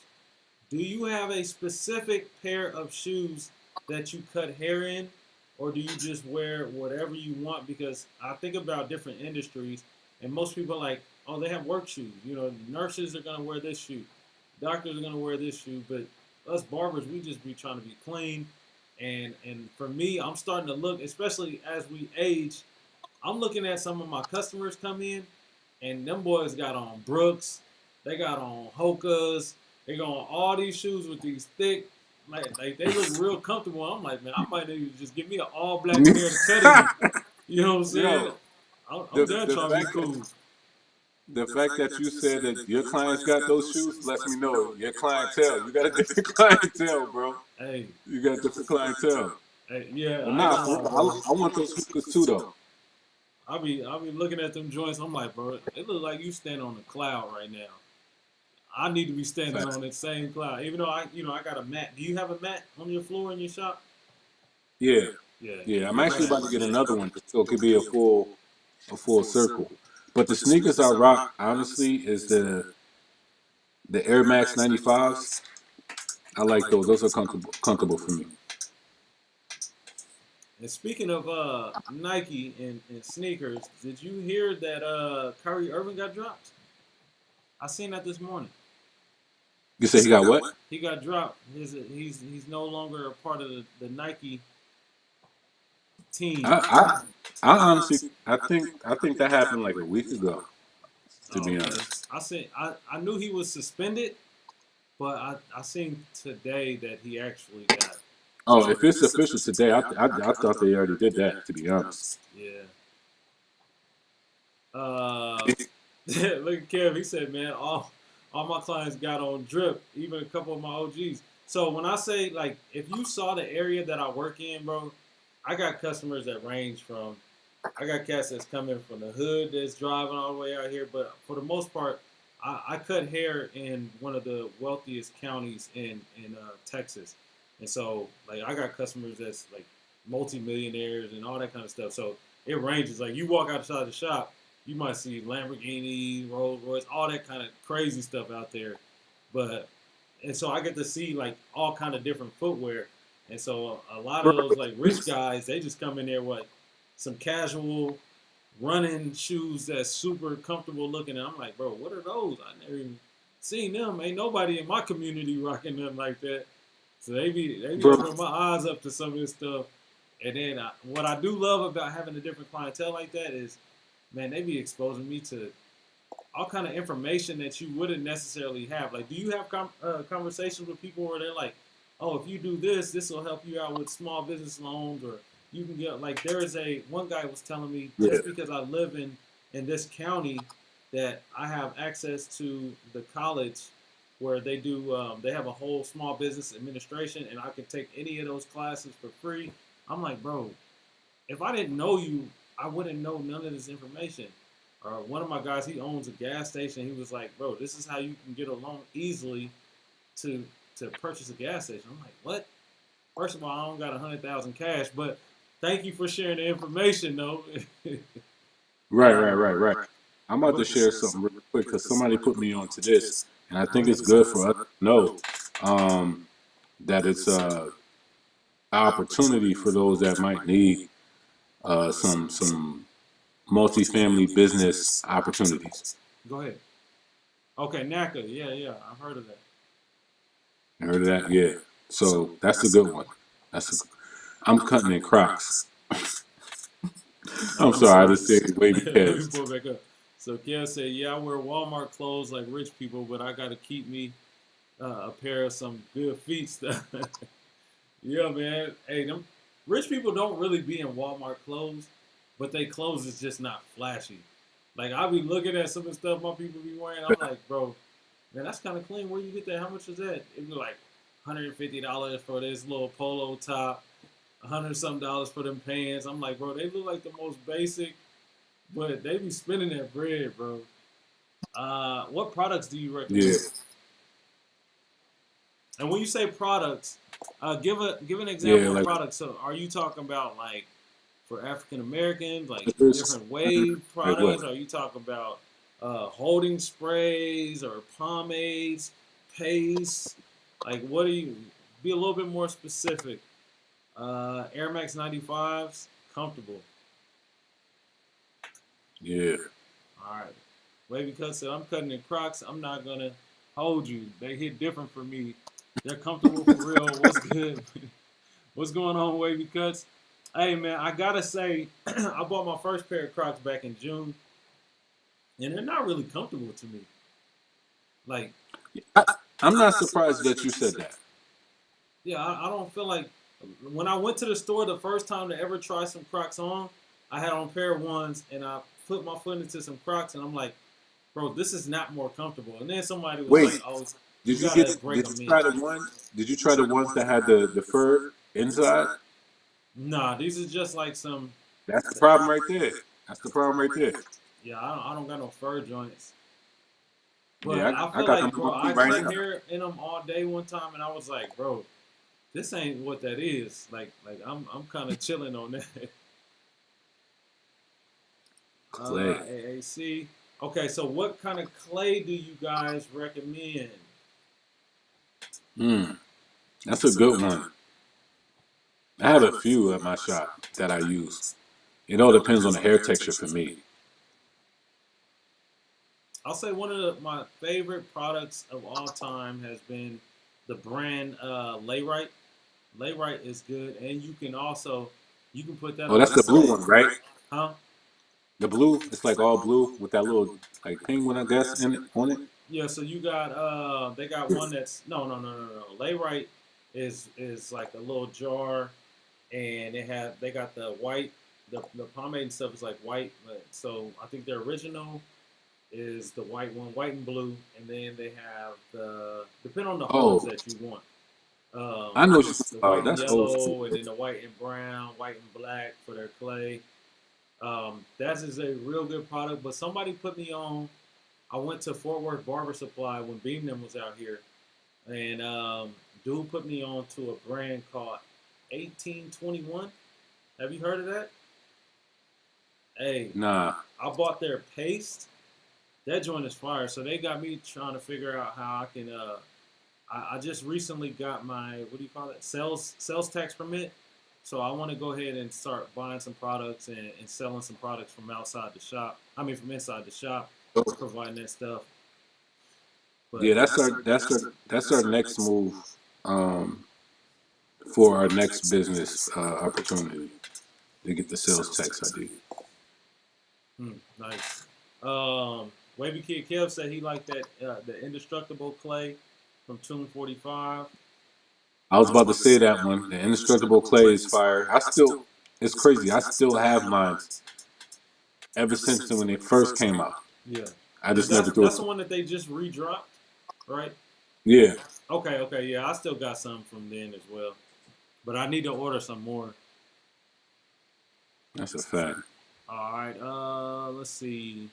do you have a specific pair of shoes that you cut hair in, or do you just wear whatever you want? Because I think about different industries, and most people are like, oh, they have work shoes. You know, nurses are gonna wear this shoe, doctors are gonna wear this shoe, but us barbers, we just be trying to be clean And for me, I'm starting to look, especially as we age, I'm looking at some of my customers come in, and them boys got on Brooks, they got on Hokas, they got on all these shoes with these thick, like they look real comfortable. I'm like, man, I might need to just give me an all black pair to cut in. You know what I'm saying? Yo, I'm the done the trying to be fact cool. the fact that you said that your clients got those shoes lets me know your clientele. You got a different clientele, bro. Hey, You got a different clientele. hey, yeah, But I ain't nah, gonna for lie, real, bro. I want those hookahs too, though. I be looking at them joints. I'm like, bro, it look like you standing on a cloud right now. I need to be standing Facts. on that same cloud. Even though I got a mat. Do you have a mat on your floor in your shop? Yeah, Yeah, yeah. I'm you actually gotta about to have get a mat. another one, so it could be a full circle. But the sneakers I rock, honestly, is the Air Max 95s. I like those. Those are comfortable for me. And speaking of Nike and sneakers, did you hear that Kyrie Irving got dropped? I seen that this morning. You say he got what? He got dropped. He's no longer a part of the Nike team. I, I honestly, I think that happened like a week ago. To Oh, be okay. honest. I knew he was suspended, but I seen today that he actually got. Oh, if it's official today, I thought they already did that. To be honest. Yeah. Look at Kev. He said, man, all my clients got on drip, even a couple of my OGs. So when I say like, if you saw the area that I work in, bro, I got customers that range from. I got cats that's coming from the hood that's driving all the way out here, but for the most part, I cut hair in one of the wealthiest counties in Texas, and so like I got customers that's like multimillionaires and all that kind of stuff. So it ranges. Like you walk outside the shop, you might see Lamborghini, Rolls Royce, all that kind of crazy stuff out there. But and so I get to see like all kind of different footwear. And so a lot of those like rich guys, they just come in there with some casual running shoes that's super comfortable looking. And I'm like, bro, what are those? I never even seen them. Ain't nobody in my community rocking them like that. So they be Bro, opening my eyes up to some of this stuff. And then what I do love about having a different clientele like that is, man, they be exposing me to all kind of information that you wouldn't necessarily have. Like, do you have conversations with people where they're like, "Oh, if you do this, this will help you out with small business loans," or you can get like there is a one guy was telling me yeah, just because I live in this county that I have access to the college where they have a whole small business administration and I can take any of those classes for free. I'm like, bro, if I didn't know you, I wouldn't know none of this information. Or one of my guys, he owns a gas station. He was like, bro, this is how you can get a loan easily to to purchase a gas station. I'm like, what? First of all, I don't got 100,000 cash, but thank you for sharing the information, though. right. I'm about to But share something real quick because somebody put me onto this, and I think it's good for us to know um, that it's a opportunity for those that might need some multifamily business opportunities. go ahead. Okay, NACA. Yeah, I've heard of that. You heard of that? Yeah. So that's a good one. That's a, I'm cutting in Crocs. I'm I'm sorry, I sorry. just said wavy Let me heads. pull it back up. So Kel said, "Yeah, I wear Walmart clothes like rich people, but I got to keep me a pair of some good feet stuff." Yeah, man. Hey, them rich people don't really be in Walmart clothes, but they clothes is just not flashy. Like I be looking at some of the stuff my people be wearing, I'm like, bro, man, that's kind of clean. Where you get that? How much is that? It be like $150 for this little polo top, $100 for them pants. I'm like, bro, they look like the most basic, but they be spending that bread, bro. What products do you Yeah, recommend? And when you say products, give an yeah, example of like products. So are you talking about like for African Americans, like slippers, different wave like what? products? Are you talking about holding sprays or pomades, paste? Like what do you be a little bit more specific? Air Max 95s, comfortable. Yeah, All right. Wavy Cut said, I'm cutting in Crocs. I'm not going to hold you. They hit different for me. They're comfortable for real. What's good? What's going on, Wavy Cuts? Hey man, I gotta say, I bought my first pair of Crocs back in June, and they're not really comfortable to me. Like, I, I'm not surprised that you said that. yeah, I don't feel like when I went to the store the first time to ever try some Crocs on, I had on a pair of ones, and I put my foot into some Crocs, and I'm like, bro, this is not more comfortable. And then somebody was Wait, like, oh, you did you gotta get? break Did you them in. try the one? Did you try the ones that had the fur inside? Nah, these are just like some. That's the problem right there. That's the problem right there. Yeah, I don't got no fur joints. But Yeah, I I feel got them like, bro, on I feet right cut now. hair in them all day one time, and I was like, bro, this ain't what that is. Like I'm kind of chilling on that. Clay. AAC. Okay, so what kind of clay do you guys recommend? Mm, that's a good one. I have a few at my shop that I use. It all depends on the hair texture for me. I'll say one of my favorite products of all time has been the brand Layrite. Layrite is good, and you can put that Oh, on that's the blue clay, one, right? huh? The blue, it's like all blue with that little like penguin, I guess, in it on it. Yeah, so you got they got one that's no. Layrite is like a little jar, and they got the white, the pomade and stuff is like white. So I think their original is the white one, white and blue, and then they have the depending on the Oh, holds that you want. I know what you're The talking white about. and That's old school. yellow, and then the white and brown, white and black for their clay. That is a real good product. But somebody put me on. I went to Fort Worth Barber Supply when Beamden was out here, and dude put me on to a brand called 1821. Have you heard of that? Hey, Nah. I bought their paste. That joint is fire. So they got me trying to figure out how I can. I just recently got my what do you call it sales tax permit. So I want to go ahead and start buying some products and selling some products from outside the shop. I mean from inside the shop, providing that stuff. But Yeah, that's our next move um, for our next business opportunity to get the sales tax ID. nice. Wavy Kid Kev said he liked that the indestructible clay from Tune 45. I was about to say that one. The indestructible clay is fire. It's crazy. I still have mine ever since when it first came out. Yeah, I yeah. just never threw it. That's the one that they just redropped, right? Yeah, Okay. Yeah, I still got some from then as well, but I need to order some more. that's a fact. All right. Let's see.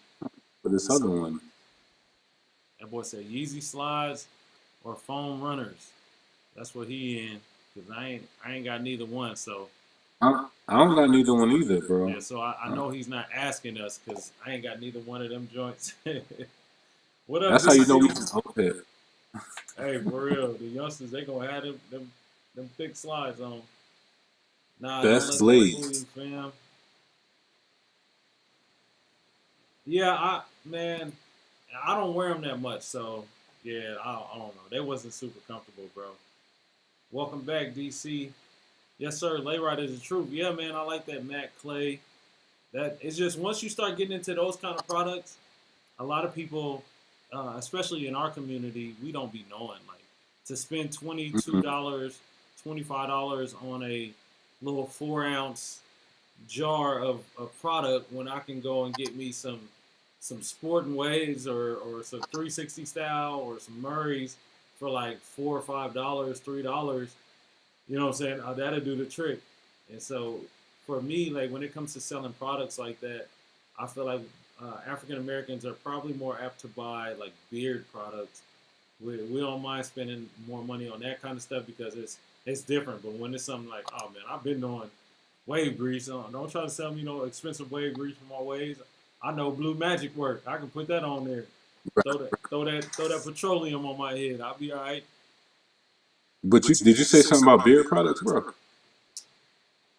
But this other one, That boy said Yeezy slides or foam runners. That's what he in. Cause I ain't got neither one. So I don't got neither one either, bro. yeah. So I know he's not asking us because I ain't got neither one of them joints. What up, That's how you know we DC? can hope it. Hey, for real, the youngsters they gonna have them thick slides on. Nah, don't Best let that fool blades. you, fam. Yeah, man, I don't wear them that much, so yeah, I don't know. They wasn't super comfortable, bro. Welcome back, DC. Yes, sir. Layride is the truth. Yeah, man, I like that matte clay. That it's just once you start getting into those kind of products, a lot of people, especially in our community, we don't be knowing like to spend Mm-mm. $22, $25 on a little 4 ounce jar of product when I can go and get me some sporting waves or some 360 style or some Murrays for like $4 or $5, $3. You know what I'm saying? That'll do the trick. And so for me, like when it comes to selling products like that, I feel like African Americans are probably more apt to buy like beard products. We don't mind spending more money on that kind of stuff because it's different. But when it's something like, oh man, I've been doing wave grease. Don't try to sell me no expensive wave grease for my waves. I know Blue Magic work. I can put that on there. Throw that petroleum on my head. I'll be all right. But did you say something about beard products, bro?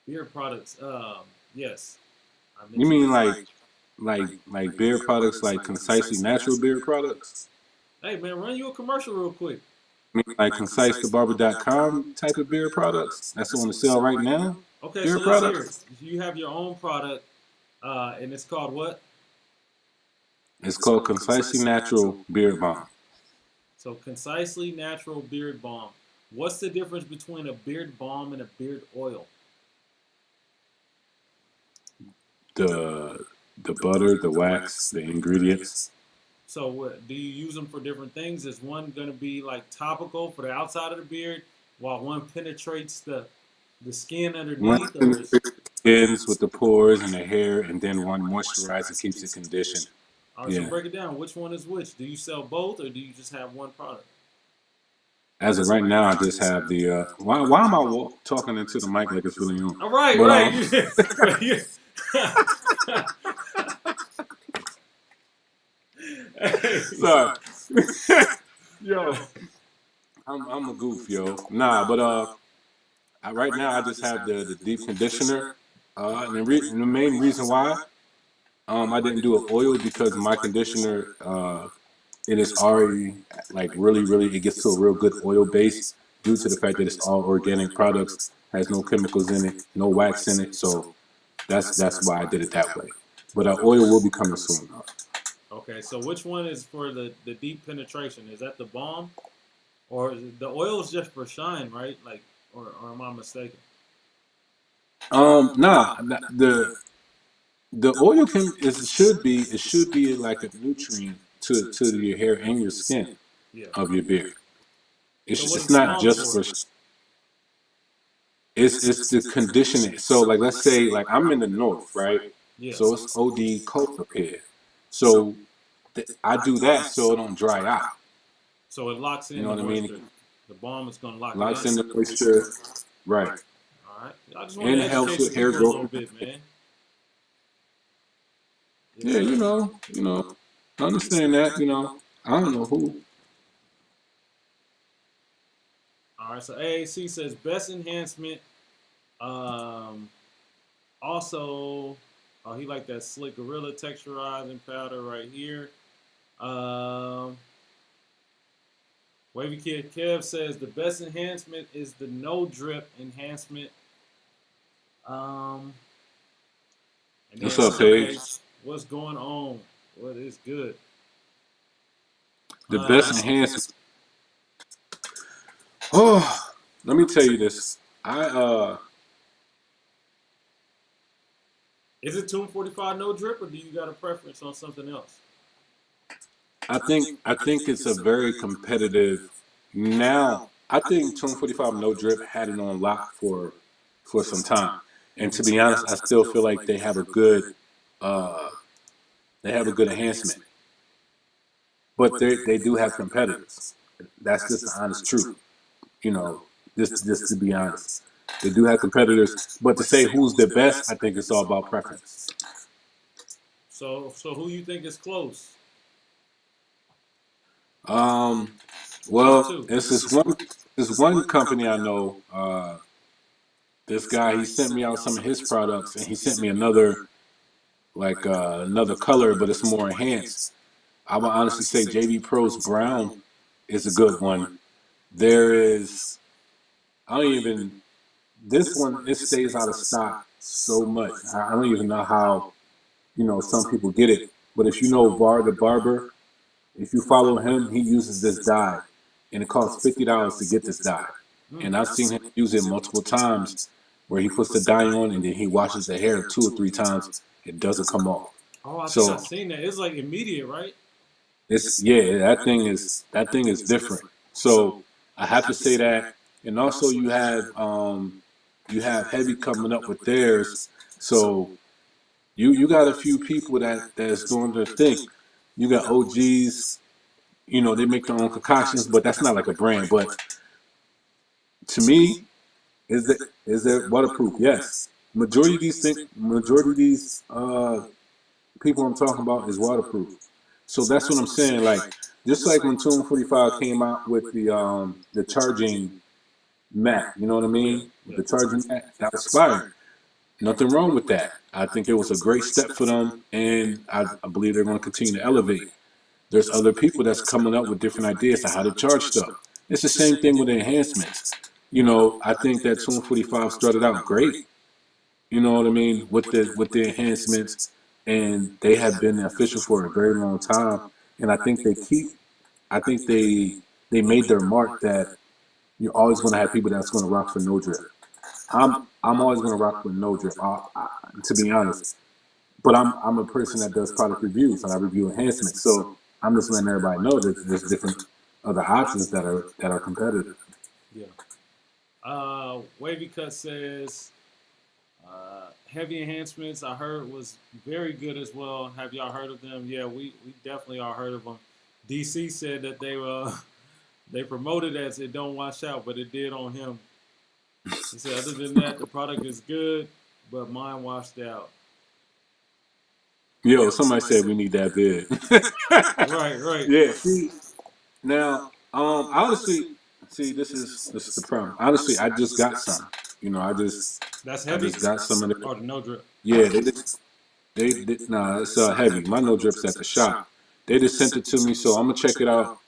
Beard products. Yes, I You mentioned mean that. like beard products, like concisely natural beard products? Hey man, run you a commercial real quick. I mean, like ConciseTheBarber.com type of beard products. That's on the sale right now. Okay, so Beard let's hear it. products. You have your own product, and it's called what? It's called Concisely Natural Beard Balm. So Concisely Natural Beard Balm. What's the difference between a beard balm and a beard oil? The butter, the wax, the ingredients. So do you use them for different things? Is one going to be like topical for the outside of the beard, while one penetrates the skin One underneath, or is skins with the pores and the hair, and then one moisturizer keeps it conditioned. all right? So Yeah. break it down. Which one is which? Do you sell both, or do you just have one product? As of right now, I just have the. Why am I talking into the mic like it's really on? All right, But right. sorry, yo, I'm a goof, yo. Nah, but right now I just have the deep conditioner, and the main reason why I didn't do an oil because my conditioner it is already like really it gets to a real good oil base due to the fact that it's all organic products, has no chemicals in it, no wax in it. So that's why I did it that way. But oil will be coming soon. Okay, so which one is for the deep penetration? Is that the balm, or the oil is just for shine, right? Like, or am I mistaken? Nah, the oil can it should be like a nutrient to your hair and your skin Yeah. of your beard. So what is It's the not balm just for? for. It's the conditioning. So like let's say like I'm in the north, right? Yeah. So it's OD cold up here. So I do that so it don't dry out. So it locks in You know the what I moisture. mean? The balm is going to lock it Locks in. in the moisture, right? All right. I just want And to it helps educate the with hair people a little growth. bit, man. Yes, Yeah, sir. I understand that. I don't know who. All right. So AAC says best enhancement. Also, oh, he like that slick gorilla texturizing powder right here. Wavy Kid Kev says the best enhancement is the no drip enhancement. And then What's up, Paige? what's going on? What is good? The best enhancement. Oh, let me tell you this. Is it Tune 45 no drip, or do you got a preference on something else? I think it's a very competitive. Now I think Tune 45 No Drip had it on lock for some time, and to be honest, I still feel like uh, they have a good enhancement, but they do have competitors. That's just the honest truth. You know, just to be honest, they do have competitors. But to say who's the best, I think it's all about preference. So who you think is close? Well, it's this one company I know. This guy, he sent me out some of his products, and he sent me another color, but it's more enhanced. I would honestly say JB Pro's brown is a good one. There is, I don't even, this one, it stays out of stock so much. I don't even know how, some people get it. But if you know Var the Barber, if you follow him, he uses this dye, and it costs $50 to get this dye. And I've seen him use it multiple times, where he puts the dye on and then he washes the hair 2 or 3 times. It doesn't come off. Oh, I think I've seen that. It's like immediate, right? It's that thing is different. So I have to say that, and also you have Heavy coming up with theirs. So you got a few people that's doing their thing. You got OGs. They make their own concoctions, but that's not like a brand. But to me, is it waterproof? Yes. Majority of these people I'm talking about is waterproof. So that's what I'm saying. Like, just like when Tune 45 came out with the charging mat, you know what I mean? Yeah. The charging mat, that was fire. Nothing wrong with that. I think it was a great step for them, and I believe they're going to continue to elevate. There's other people that's coming up with different ideas on how to charge stuff. It's the same thing with enhancements. I think that 245 started out great. You know what I mean, with the enhancements, and they have been official for a very long time. And I think they made their mark that you're always going to have people that's going to rock for no drip. I'm always going to rock with no drip, to be honest. But I'm a person that does product reviews and I review enhancements. So I'm just letting everybody know that there's different other options that are competitive. Yeah. Wavy Cut says heavy enhancements. I heard was very good as well. Have y'all heard of them? Yeah, we definitely all heard of them. DC said that they promoted as it don't wash out, but it did on him. He said other than that, the product is good, but mine washed out. Yo, somebody said we need that vid. Right, right. Yeah. See, now, honestly, see, this is the problem. Honestly, I just got some. That's I heavy. just got some of it. Or the no drip. Yeah, nah, it's heavy. My no drips at the shop. They just sent it to me, so I'm gonna check it out.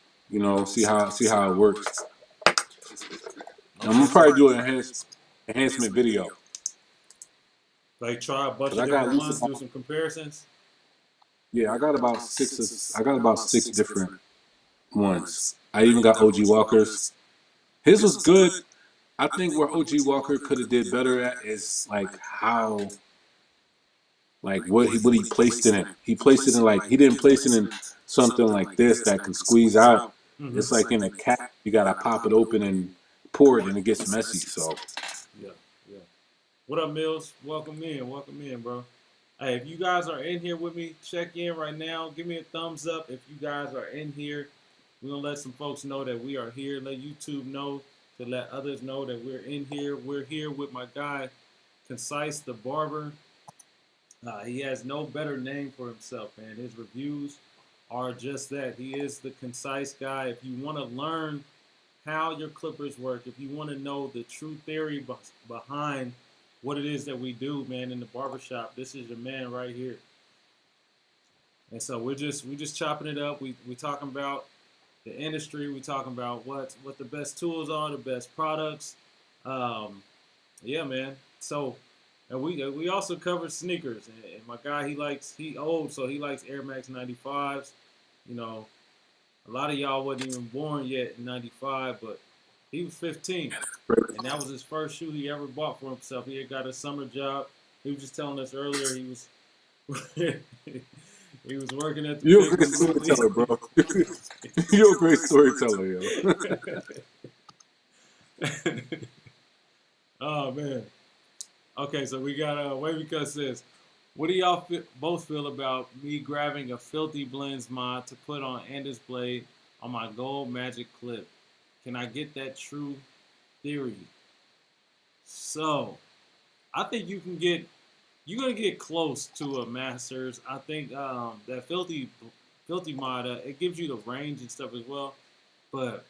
See how it works. I'm gonna probably do an enhancement video. Like try a bunch Cause of I got different ones, do some comparisons. yeah, I got about six different ones. I even got OG Walker's. His was good. I think where OG Walker could have did better at is what he placed it in. He placed it in he didn't place it in something like this that can squeeze out. Mm-hmm. It's like in a cap. You gotta pop it open and pour it, and it gets messy. So yeah, yeah. What up, Mills? Welcome in, bro. Hey, if you guys are in here with me, check in right now. Give me a thumbs up if you guys are in here. We're gonna let some folks know that we are here. Let YouTube know to let others know that we're in here. We're here with my guy, Concise the Barber. He has no better name for himself, man. His reviews are just that. He is the concise guy. If you want to learn how your clippers work, if you want to know the true theory behind what it is that we do, man, in the barbershop, this is your man right here. And so we're just chopping it up. We talking about the industry. We talking about what the best tools are, the best products. Yeah, man. So, and we also covered sneakers. And my guy, he old, so he likes Air Max 95s. You know, a lot of y'all wasn't even born yet in 95, but he was 15. And that was his first shoe he ever bought for himself. He had got a summer job. He was just telling us earlier he was he was working at the you're a great storyteller, bro. You're a great storyteller, yo. Oh man. Okay, so we got Wavy Cut says, what do y'all both feel about me grabbing a Filthy Blends mod to put on Anders blade on my gold magic clip? Can I get that true theory? So, I think you're gonna get close to a Masters. I think that Filthy mod, it gives you the range and stuff as well, but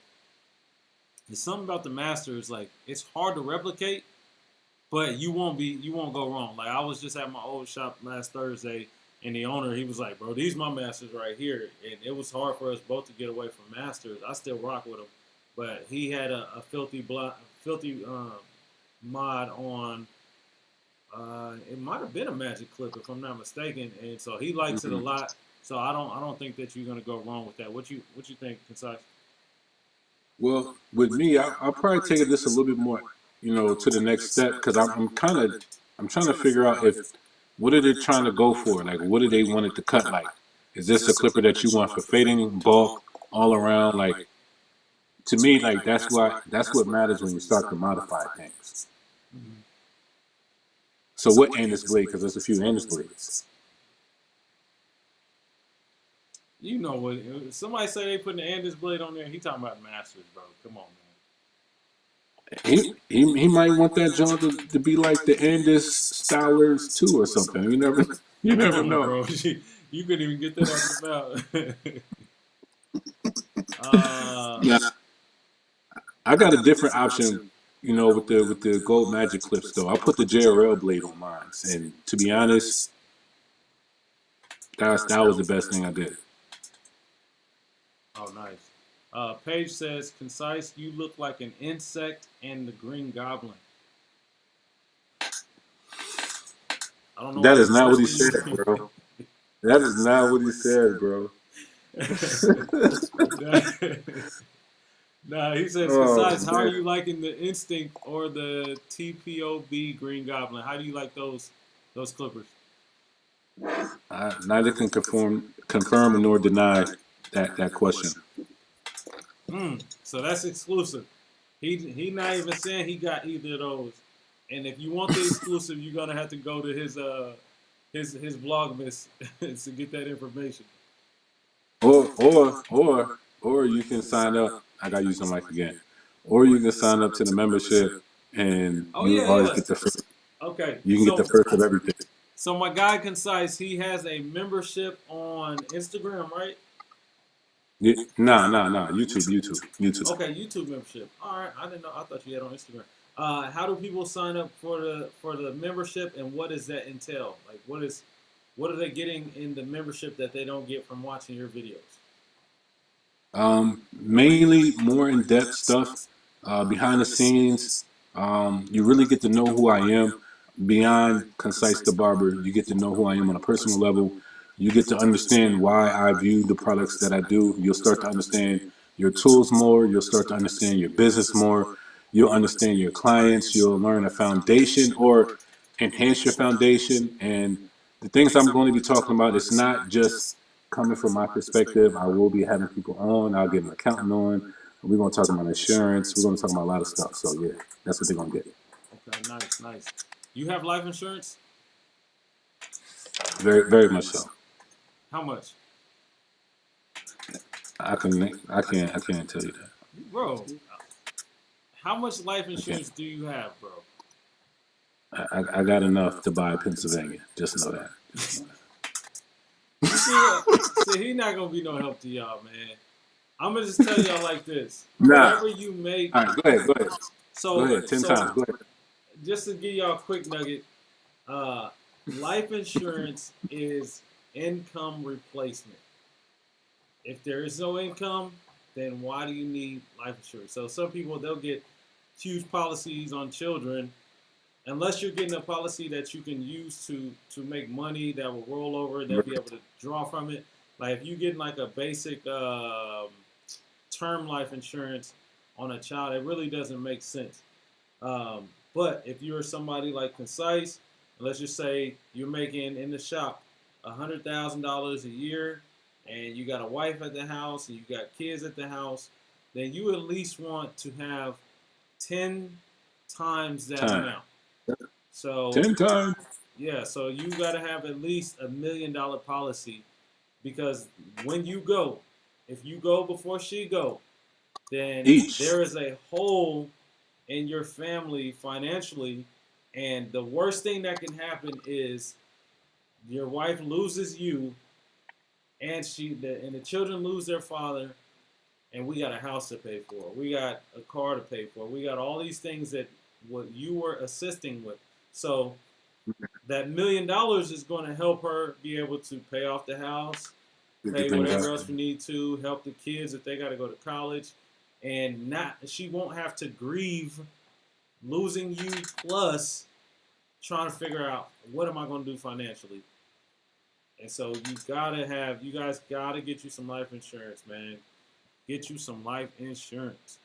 there's something about the Masters, like it's hard to replicate. But you won't go wrong. Like I was just at my old shop last Thursday, and the owner, he was like, "Bro, these my Masters right here," and it was hard for us both to get away from Masters. I still rock with him, but he had a filthy mod on. It might have been a Magic Clip if I'm not mistaken, and so he likes it a lot. So I don't think that you're gonna go wrong with that. What you think, Concise? Well, with me, I'll probably take this a little bit more, to the next step because I'm trying to figure out what are they trying to go for? Like, what do they want it to cut like? Is this a clipper that you want for fading, bulk, all around? Like, to me, like that's what matters when you start to modify things. Mm-hmm. So what Anders blade? Because there's a few Anders blades. You know what? If somebody say they putting the Anders blade on there, he talking about Masters, bro. Come on, man. He might want that John to be like the Anders Stylers 2 or something. You never know. Bro. You couldn't even get that out your mouth. Yeah. I got a different option, with the gold magic clips though. I put the JRL blade on mine, and to be honest, that was the best thing I did. Oh, nice. Paige says, "Concise, you look like an insect and the Green Goblin." I don't know That why is the not what he question said, bro. That is not what he said, bro. Nah, he says, Oh "Concise, how are man, you liking the Instinct or the TPOB Green Goblin? How do you like those Clippers?" I neither can confirm nor deny that question. So that's exclusive. He not even saying he got either of those. And if you want the exclusive, you're gonna have to go to his Vlogmas to get that information. Or you can sign up. I gotta use the mic again. Or you can sign up to the membership, and Oh you yeah, always yeah. get the first. Okay, You can get the first of everything. so my guy Concise, he has a membership on Instagram, right? Nah. YouTube. Okay, YouTube membership. All right, I didn't know. I thought you had on Instagram. How do people sign up for the membership, and what does that entail? Like, what are they getting in the membership that they don't get from watching your videos? Mainly more in depth stuff, behind the scenes. You really get to know who I am beyond Concise the Barber. You get to know who I am on a personal level. You get to understand why I view the products that I do. You'll start to understand your tools more. You'll start to understand your business more. You'll understand your clients. You'll learn a foundation or enhance your foundation. And the things I'm going to be talking about, it's not just coming from my perspective. I will be having people on. I'll get an accountant on. We're going to talk about insurance. We're going to talk about a lot of stuff. So, yeah, that's what they're going to get. Okay, nice. You have life insurance? Very much so. How much? I can't tell you that. Bro, how much life insurance do you have, bro? I got enough to buy Pennsylvania. Just know that. You see, he not gonna be no help to y'all, man. I'm gonna just tell y'all like this: Nah. whatever you make. All right, go ahead. Go ahead. 10 times. Go ahead. Just to give y'all a quick nugget, life insurance is income replacement. If there is no income, then why do you need life insurance? So some people, they'll get huge policies on children. Unless you're getting a policy that you can use to make money that will roll over, they'll be able to draw from it. Like if you get like a basic term life insurance on a child, it really doesn't make sense. But if you're somebody like Concise, let's just say you're making in the shop $100,000 a year, and you got a wife at the house, and you got kids at the house, then you at least want to have 10 times that amount. So 10 times. Yeah, so you got to have at least $1 million policy, because when you go, if you go before she go, then there is a hole in your family financially, and the worst thing that can happen is your wife loses you, and the children lose their father, and we got a house to pay for, we got a car to pay for, we got all these things that what you were assisting with. So that $1 million is going to help her be able to pay off the house, pay whatever else we need to, help the kids if they got to go to college, and she won't have to grieve losing you, plus trying to figure out what am I going to do financially. And so you guys gotta get you some life insurance, man. Get you some life insurance.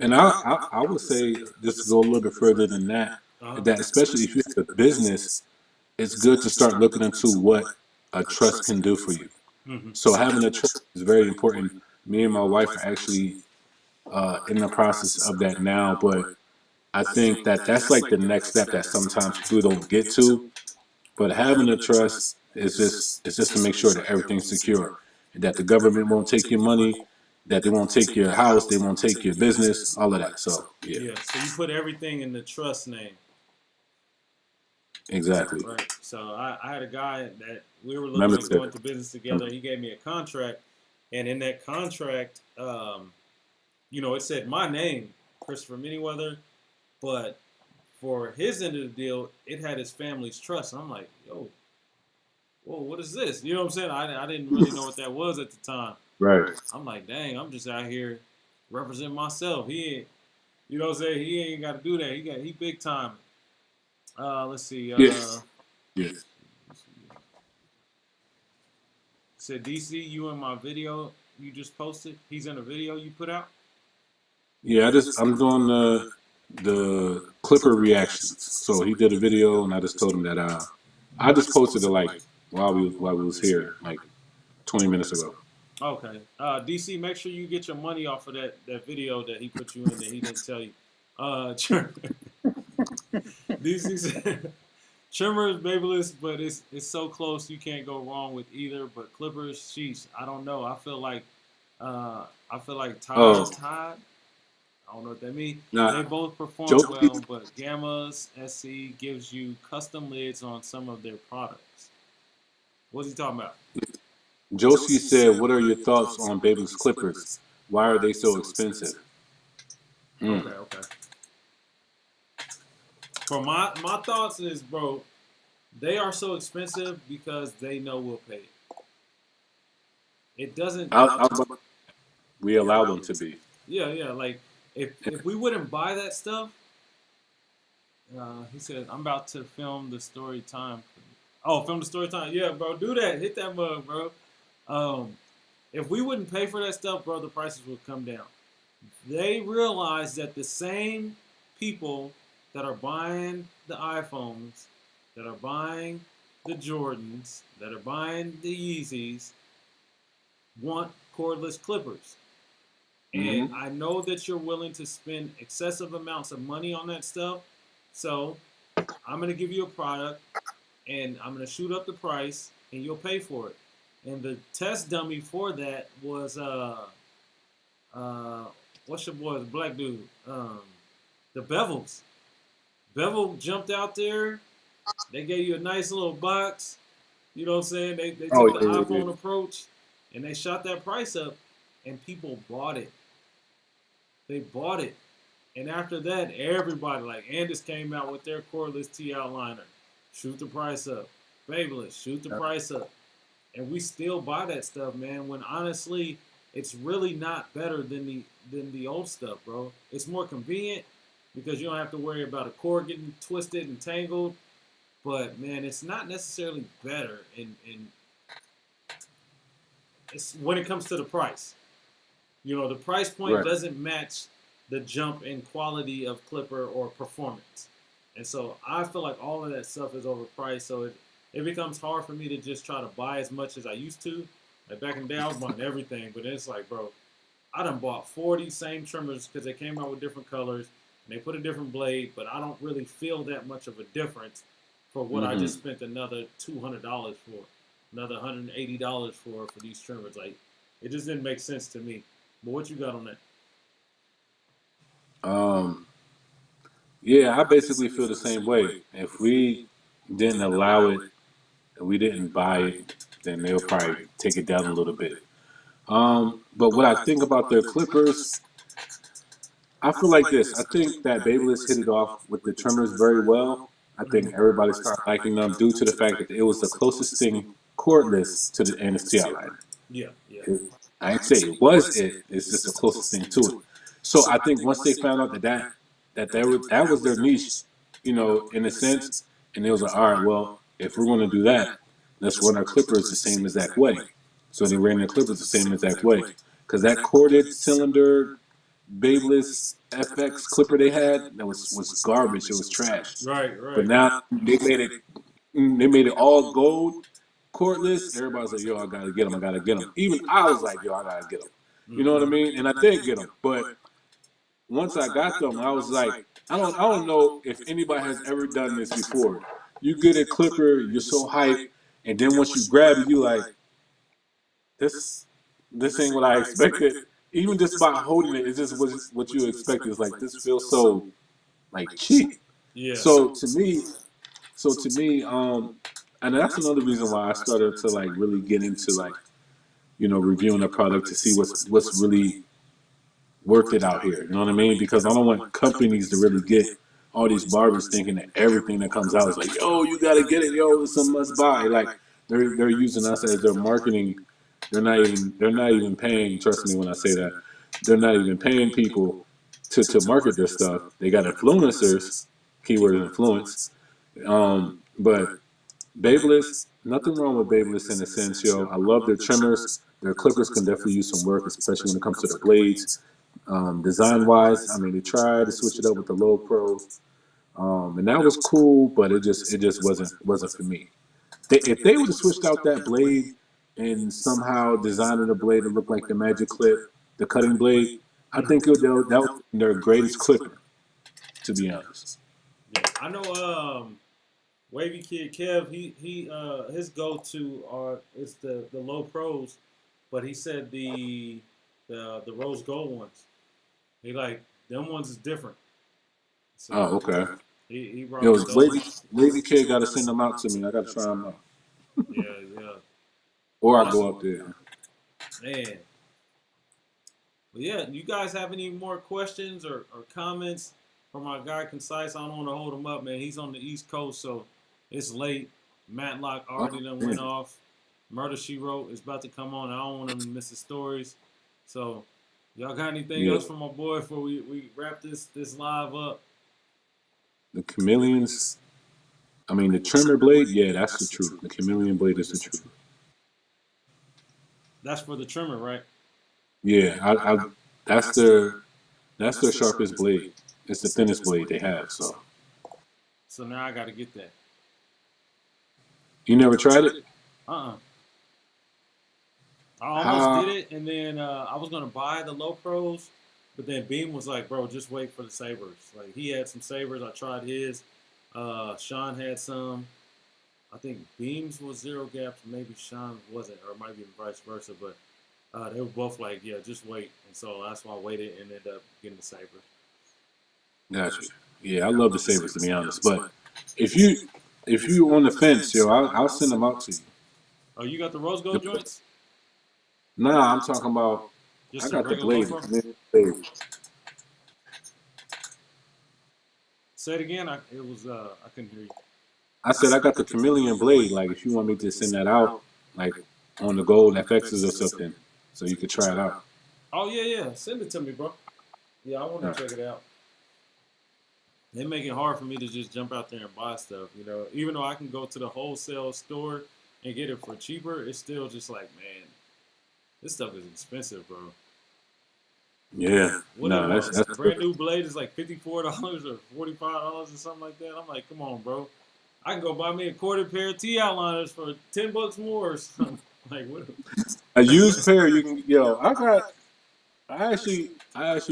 And I would say just to go a little bit further than that, that especially if you have a business, it's good to start looking into what a trust can do for you. Mm-hmm. So having a trust is very important. Me and my wife are actually in the process of that now, but I think that that's like the next step that sometimes people don't get to. But having a trust is just to make sure that everything's secure, that the government won't take your money, that they won't take your house, they won't take your business, all of that. So yeah, So you put everything in the trust name. exactly. Right. So I had a guy that we were looking at going to business together. He gave me a contract, and in that contract, it said my name, Christopher Manyweather, but for his end of the deal, it had his family's trust. And I'm like, yo, whoa, what is this? You know what I'm saying? I didn't really know what that was at the time. Right. I'm like, dang, I'm just out here representing myself. He ain't, you know what I'm saying? He ain't got to do that. He big time. Let's see. Yeah. Yeah. Said DC, you in my video you just posted. He's in a video you put out. Yeah. I'm doing the Clipper reactions. So he did a video, and I just told him that I just posted it like while we was here, like 20 minutes ago. Okay. DC, make sure you get your money off of that video that he put you in that he didn't tell you. DC said Trimmers, Babyliss, but it's so close you can't go wrong with either. But Clippers, sheesh, I don't know. I feel like Oh, Tide. I don't know what that means. They nah, both perform Josie, well, but Gamma's SC gives you custom lids on some of their products. What's he talking about? Josie said, "What are your thoughts on Baby's Clippers? Why are they so expensive?" Mm. Okay. For my thoughts is, bro, they are so expensive because they know we'll pay it. It doesn't. I, we allow them to be. Yeah. Like if we wouldn't buy that stuff, he said, I'm about to film the story time. Oh, film the story time. Yeah, bro, do that. Hit that mug, bro. If we wouldn't pay for that stuff, bro, the prices would come down. They realize that the same people that are buying the iPhones, that are buying the Jordans, that are buying the Yeezys, want cordless clippers. And I know that you're willing to spend excessive amounts of money on that stuff. So I'm going to give you a product and I'm going to shoot up the price and you'll pay for it. And the test dummy for that was, what's your boy, the black dude? The Bevels. Bevel jumped out there. They gave you a nice little box. You know what I'm saying? They took the iPhone approach and they shot that price up and people bought it. They bought it. And after that, everybody, like Andis came out with their cordless T outliner. Shoot the price up. Babyliss, shoot the price up. And we still buy that stuff, man, when honestly, it's really not better than the old stuff, bro. It's more convenient because you don't have to worry about a cord getting twisted and tangled. But man, it's not necessarily better in it's when it comes to the price. You know, the price point doesn't match the jump in quality of clipper or performance. And so I feel like all of that stuff is overpriced. So it becomes hard for me to just try to buy as much as I used to. Like back in the day, I was buying everything. But it's like, bro, I done bought 40 same trimmers because they came out with different colors. And they put a different blade. But I don't really feel that much of a difference for what I just spent another $200 for. Another $180 for these trimmers. Like, it just didn't make sense to me. But what you got on that? Yeah, I basically feel the same way. If we didn't allow it, and we didn't buy it, then they'll probably take it down a little bit. But what I think about their Clippers, I feel like this. I think that Babyliss hit it off with the trimmers very well. I think everybody started liking them due to the fact that it was the closest thing cordless to the NSTI line. Yeah. I ain't say it was it. It's just the closest thing to it. So I think once they found out that was their niche, in a sense, and they was like, all right, well, if we're going to do that, let's run our clippers the same exact way. So they ran their clippers the same exact way, because that corded cylinder Babyliss FX clipper they had that was garbage. It was trash. Right. But now they made it all gold cordless. Everybody's like, yo, I gotta get them. I gotta get them. Even I was like, yo, I gotta get them. You know what I mean? And I did get them. But once I got them, I was like, I don't know if anybody has ever done this before. You get a clipper, you're so hyped, and then once you grab it, you like, this ain't what I expected. Even just by holding it, it's just what you expect. Is like, this feels so like cheap. Yeah. So to me, and that's another reason why I started to like really get into like, reviewing a product to see what's really worth it out here. You know what I mean? Because I don't want companies to really get all these barbers thinking that everything that comes out is like, yo, you gotta get it, yo, it's a must buy. Like they're using us as their marketing They're not even paying. Trust me when I say that. They're not even paying people to market their stuff. They got influencers, keyword influence. But Babyliss, nothing wrong with Babyliss in a sense, yo. I love their trimmers. Their clippers can definitely use some work, especially when it comes to their blades. Design wise, I mean, they tried to switch it up with the low pros, and that was cool, but it just wasn't for me. If they would have switched out that blade and somehow designed a blade to look like the Magic Clip, the cutting blade, I think that was their greatest clipper, to be honest. Yeah, I know. Wavy Kid Kev, his go to are is the low pros, but he said the rose gold ones. He like them ones is different. So Oh, okay. he rock Yo, with those. Wavy Kid got to send them out to me. I got to try them out, Yeah, yeah. or I go Awesome, up there. man. But yeah, you guys have any more questions or comments for my guy Concise? I don't want to hold him up, man. He's on the East Coast, so it's late. Matlock Oh, already done went man. off. Murder She Wrote is about to come on. I don't want him to miss the stories. So, y'all got anything Yeah, else for my boy before we wrap this live up? the chameleons. I mean, the trimmer blade. Yeah, that's the truth. The chameleon blade is the truth. That's for the trimmer, right? Yeah, that's their sharpest blade. It's the thinnest blade they have. So So now I got to get that. you never tried it? Uh-uh. I almost did How? it, and then I was gonna buy the low pros, but then Beam was like, "Bro, just wait for the sabers." Like he had some sabers. I tried his. Sean had some. I think Beams was zero gaps. Maybe Sean wasn't, or it might be vice versa. But they were both like, "Yeah, just wait." And so that's why I waited and ended up getting the sabers. Gotcha. Yeah, I love the sabers to be honest. But if you if you on the fence, yo, I'll send them out to you. Oh, you got the rose The, gold joints? nah, I'm talking about. I Just the got the regular low blade. pro? Say it again. It was I couldn't hear you. I said I got the chameleon blade. Like if you want me to send that out, like on the gold FXs or something, so you could try it out. Oh yeah, yeah. Send it to me, bro. Yeah, I All want to right. check it out. They make it hard for me to just jump out there and buy stuff. Even though I can go to the wholesale store and get it for cheaper, it's still just like, man, this stuff is expensive, bro. Yeah. What if No, a that's brand new blade is like $54 or $45 or something like that? I'm like, come on, bro. I can go buy me a quarter pair of T outliners for $10 more or something. Like what? a used pair. You can yo. I actually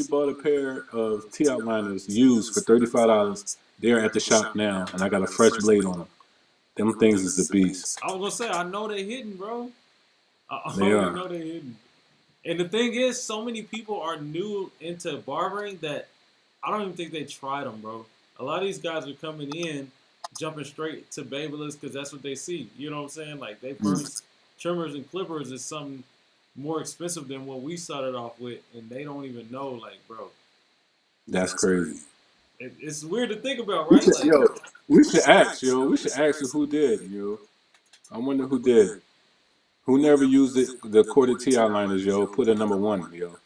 bought a pair of T outliners used for $35. They're at the shop now, and I got a fresh blade on them. Them things is the beast. I was gonna say I know they're hidden, bro. I They already are. know they're hidden. And the thing is, so many people are new into barbering that I don't even think they tried them, bro. A lot of these guys are coming in, jumping straight to Babyliss because that's what they see. You know what I'm saying? Like they first trimmers and clippers is something more expensive than what we started off with, and they don't even know. Like, bro, That's crazy. it's weird to think about, We right? should, Like, yo, we should ask, yo. We should ask who did, yo. I wonder who did. Who never used the corded T outliners, yo? Put a number one, yo.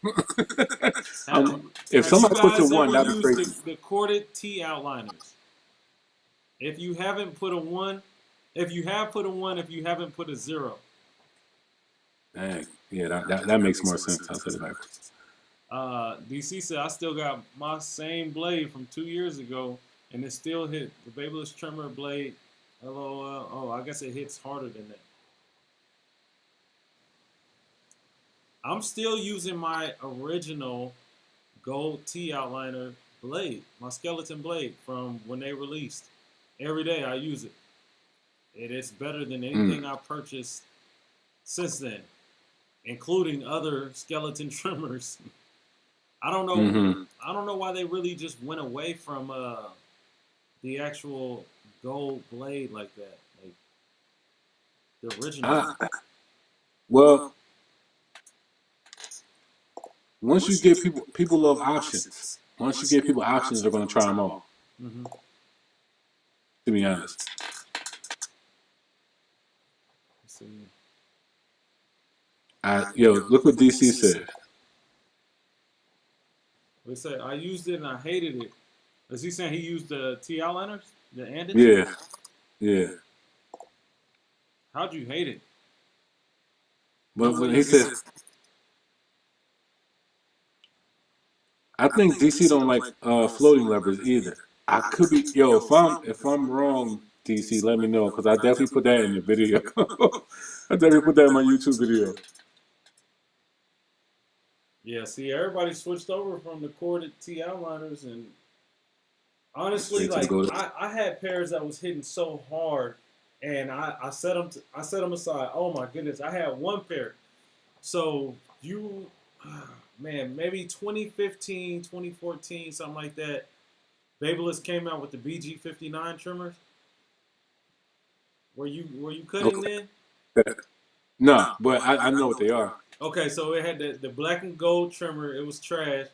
have, If have you somebody puts a guys one, ever that'd be used crazy. the corded T outliners? If you haven't put a one, if you have put a one, if you haven't put a zero. Dang. Yeah, that makes more sense. I'll say it backwards. DC said I still got my same blade from 2 years ago, and it still hit the Babyliss trimmer blade. LOL. Oh, I guess it hits harder than that. I'm still using my original gold T outliner blade, my skeleton blade from when they released. Every day I use it. It is better than Mm. anything I purchased since then, including other skeleton trimmers. I don't know. Mm-hmm. I don't know why they really just went away from the actual gold blade like that, like the original I, one. well, once you give people love options. Once you give people options, they're gonna try them all. Mm-hmm. To be honest, Look what DC said. They said I used it and I hated it. Is he saying he used the TI liners, the Andis? Yeah, yeah. How'd you hate it? But when he said, I think DC don't like floating levers either. I could be if I'm wrong, DC, let me know because I definitely put that in the video. I definitely put that in my YouTube video. Yeah, see, everybody switched over from the corded TI liners, and honestly, like I had pairs that was hitting so hard, and I set them I set them aside. Oh my goodness, I had one pair. So man, maybe 2015, 2014, something like that. Babyliss came out with the BG59 trimmers. Were you cutting then? No, but I know what they are. Okay, so it had the black and gold trimmer. It was trash,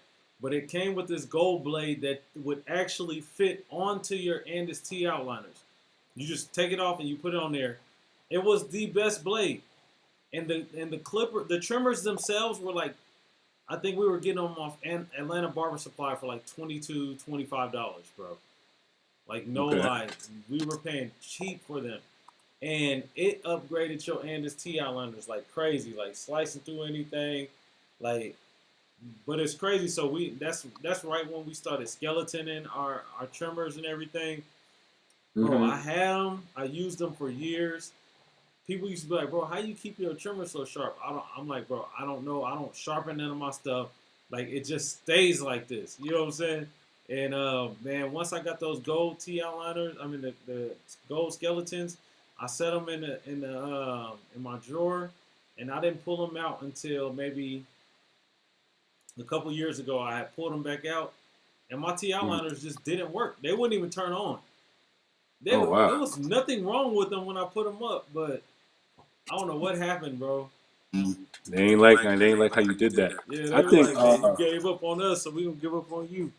but it came with this gold blade that would actually fit onto your Andis T outliners. You just take it off and you put it on there. It was the best blade, and the trimmers themselves were like, I think we were getting them off Atlanta Barber Supply for like $22, $25, bro. Like no lie, we were paying cheap for them. And it upgraded your Andis T outliners like crazy, like slicing through anything, like. But it's crazy. So that's right when we started skeletoning our trimmers and everything. Bro, I had them. I used them for years. People used to be like, bro, how you keep your trimmer so sharp? I'm like, bro, I don't know. I don't sharpen none of my stuff. Like it just stays like this. You know what I'm saying? And man, once I got those gold T outliners, I mean the gold skeletons, I set them in my drawer, and I didn't pull them out until maybe a couple years ago. I had pulled them back out, and my T outliners just didn't work. They wouldn't even turn on. There was nothing wrong with them when I put them up, but I don't know what happened, bro. They ain't like how you did that. Yeah, they were like, man, you gave up on us, so we gonna give up on you.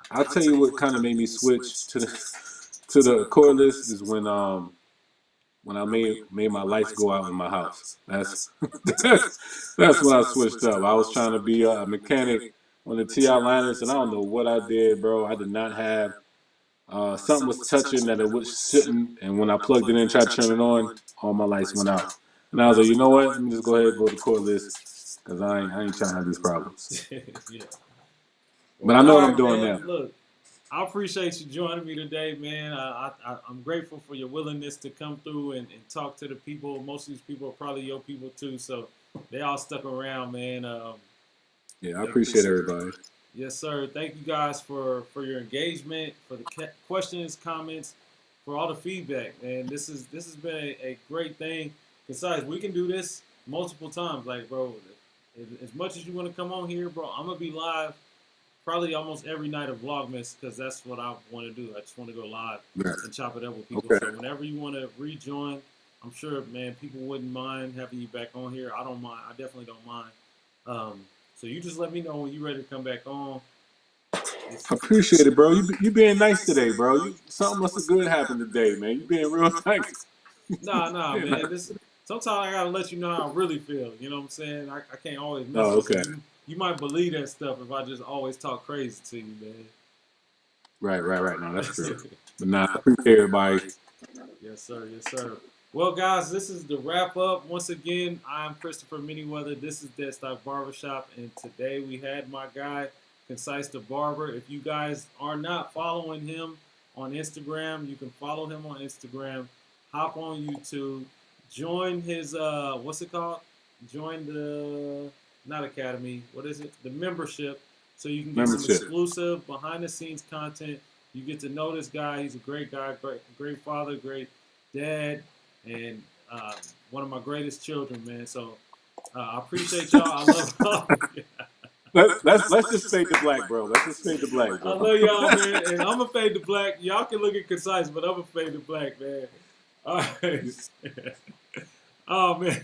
I'll tell you what kind of made me switch to the cordless is when I made my lights go out in my house. That's when I switched up. I was trying to be a mechanic on the TI liners, and I don't know what I did, bro. I did not have something was touching that it shouldn't, and when I plugged it in, tried to turn it on, all my lights went out. And I was like, you know what? Let me just go ahead and go to cordless because I ain't trying to have these problems. Yeah. But I know what I'm doing now. Look, I appreciate you joining me today, man. I'm grateful for your willingness to come through and talk to the people. Most of these people are probably your people too, so they all stuck around, man. Yeah, I appreciate everybody. Yes, sir. Thank you guys for your engagement, for the questions, comments, for all the feedback. And this has been a great thing. Besides, we can do this multiple times. Like, bro, as much as you want to come on here, bro, I'm gonna be live probably almost every night of Vlogmas because that's what I want to do. I just want to go live and chop it up with people. So whenever you want to rejoin, I'm sure, man, people wouldn't mind having you back on here. I don't mind. I definitely don't mind. So you just let me know when you're ready to come back on. I appreciate it, bro. You being nice today, bro. Something must have good happened today, man. You being real nice. Nah, man. Sometimes I gotta let you know how I really feel. You know what I'm saying? I can't always mess with you. You might believe that stuff if I just always talk crazy to you, man. Right. No, that's true. But nah, I appreciate everybody. Yes, sir. Well, guys, this is the wrap up. Once again, I'm Christopher Manyweather. This is Dead Stock Barbershop, and today we had my guy, Concise the Barber. If you guys are not following him on Instagram, you can follow him on Instagram. Hop on YouTube. Join his what's it called? Join the not academy. What is it? The membership. So you can get some exclusive behind the scenes content. You get to know this guy. He's a great guy, great father, great dad, and one of my greatest children, man. So I appreciate y'all. I love y'all. Let's just fade to black, bro. Let's just fade to black, bro. I love y'all, man. And I'm going to fade to black. Y'all can look at Concise, but I'm going to fade to black, man. All right. Oh, man.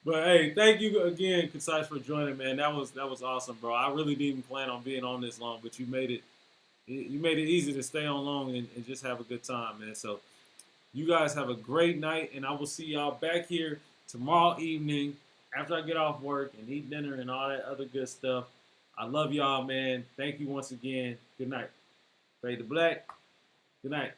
But, hey, thank you again, Concise, for joining, man. That was awesome, bro. I really didn't plan on being on this long, but you made it easy to stay on long and just have a good time, man. So you guys have a great night, and I will see y'all back here tomorrow evening after I get off work and eat dinner and all that other good stuff. I love y'all, man. Thank you once again. Good night. Fade to black. Good night.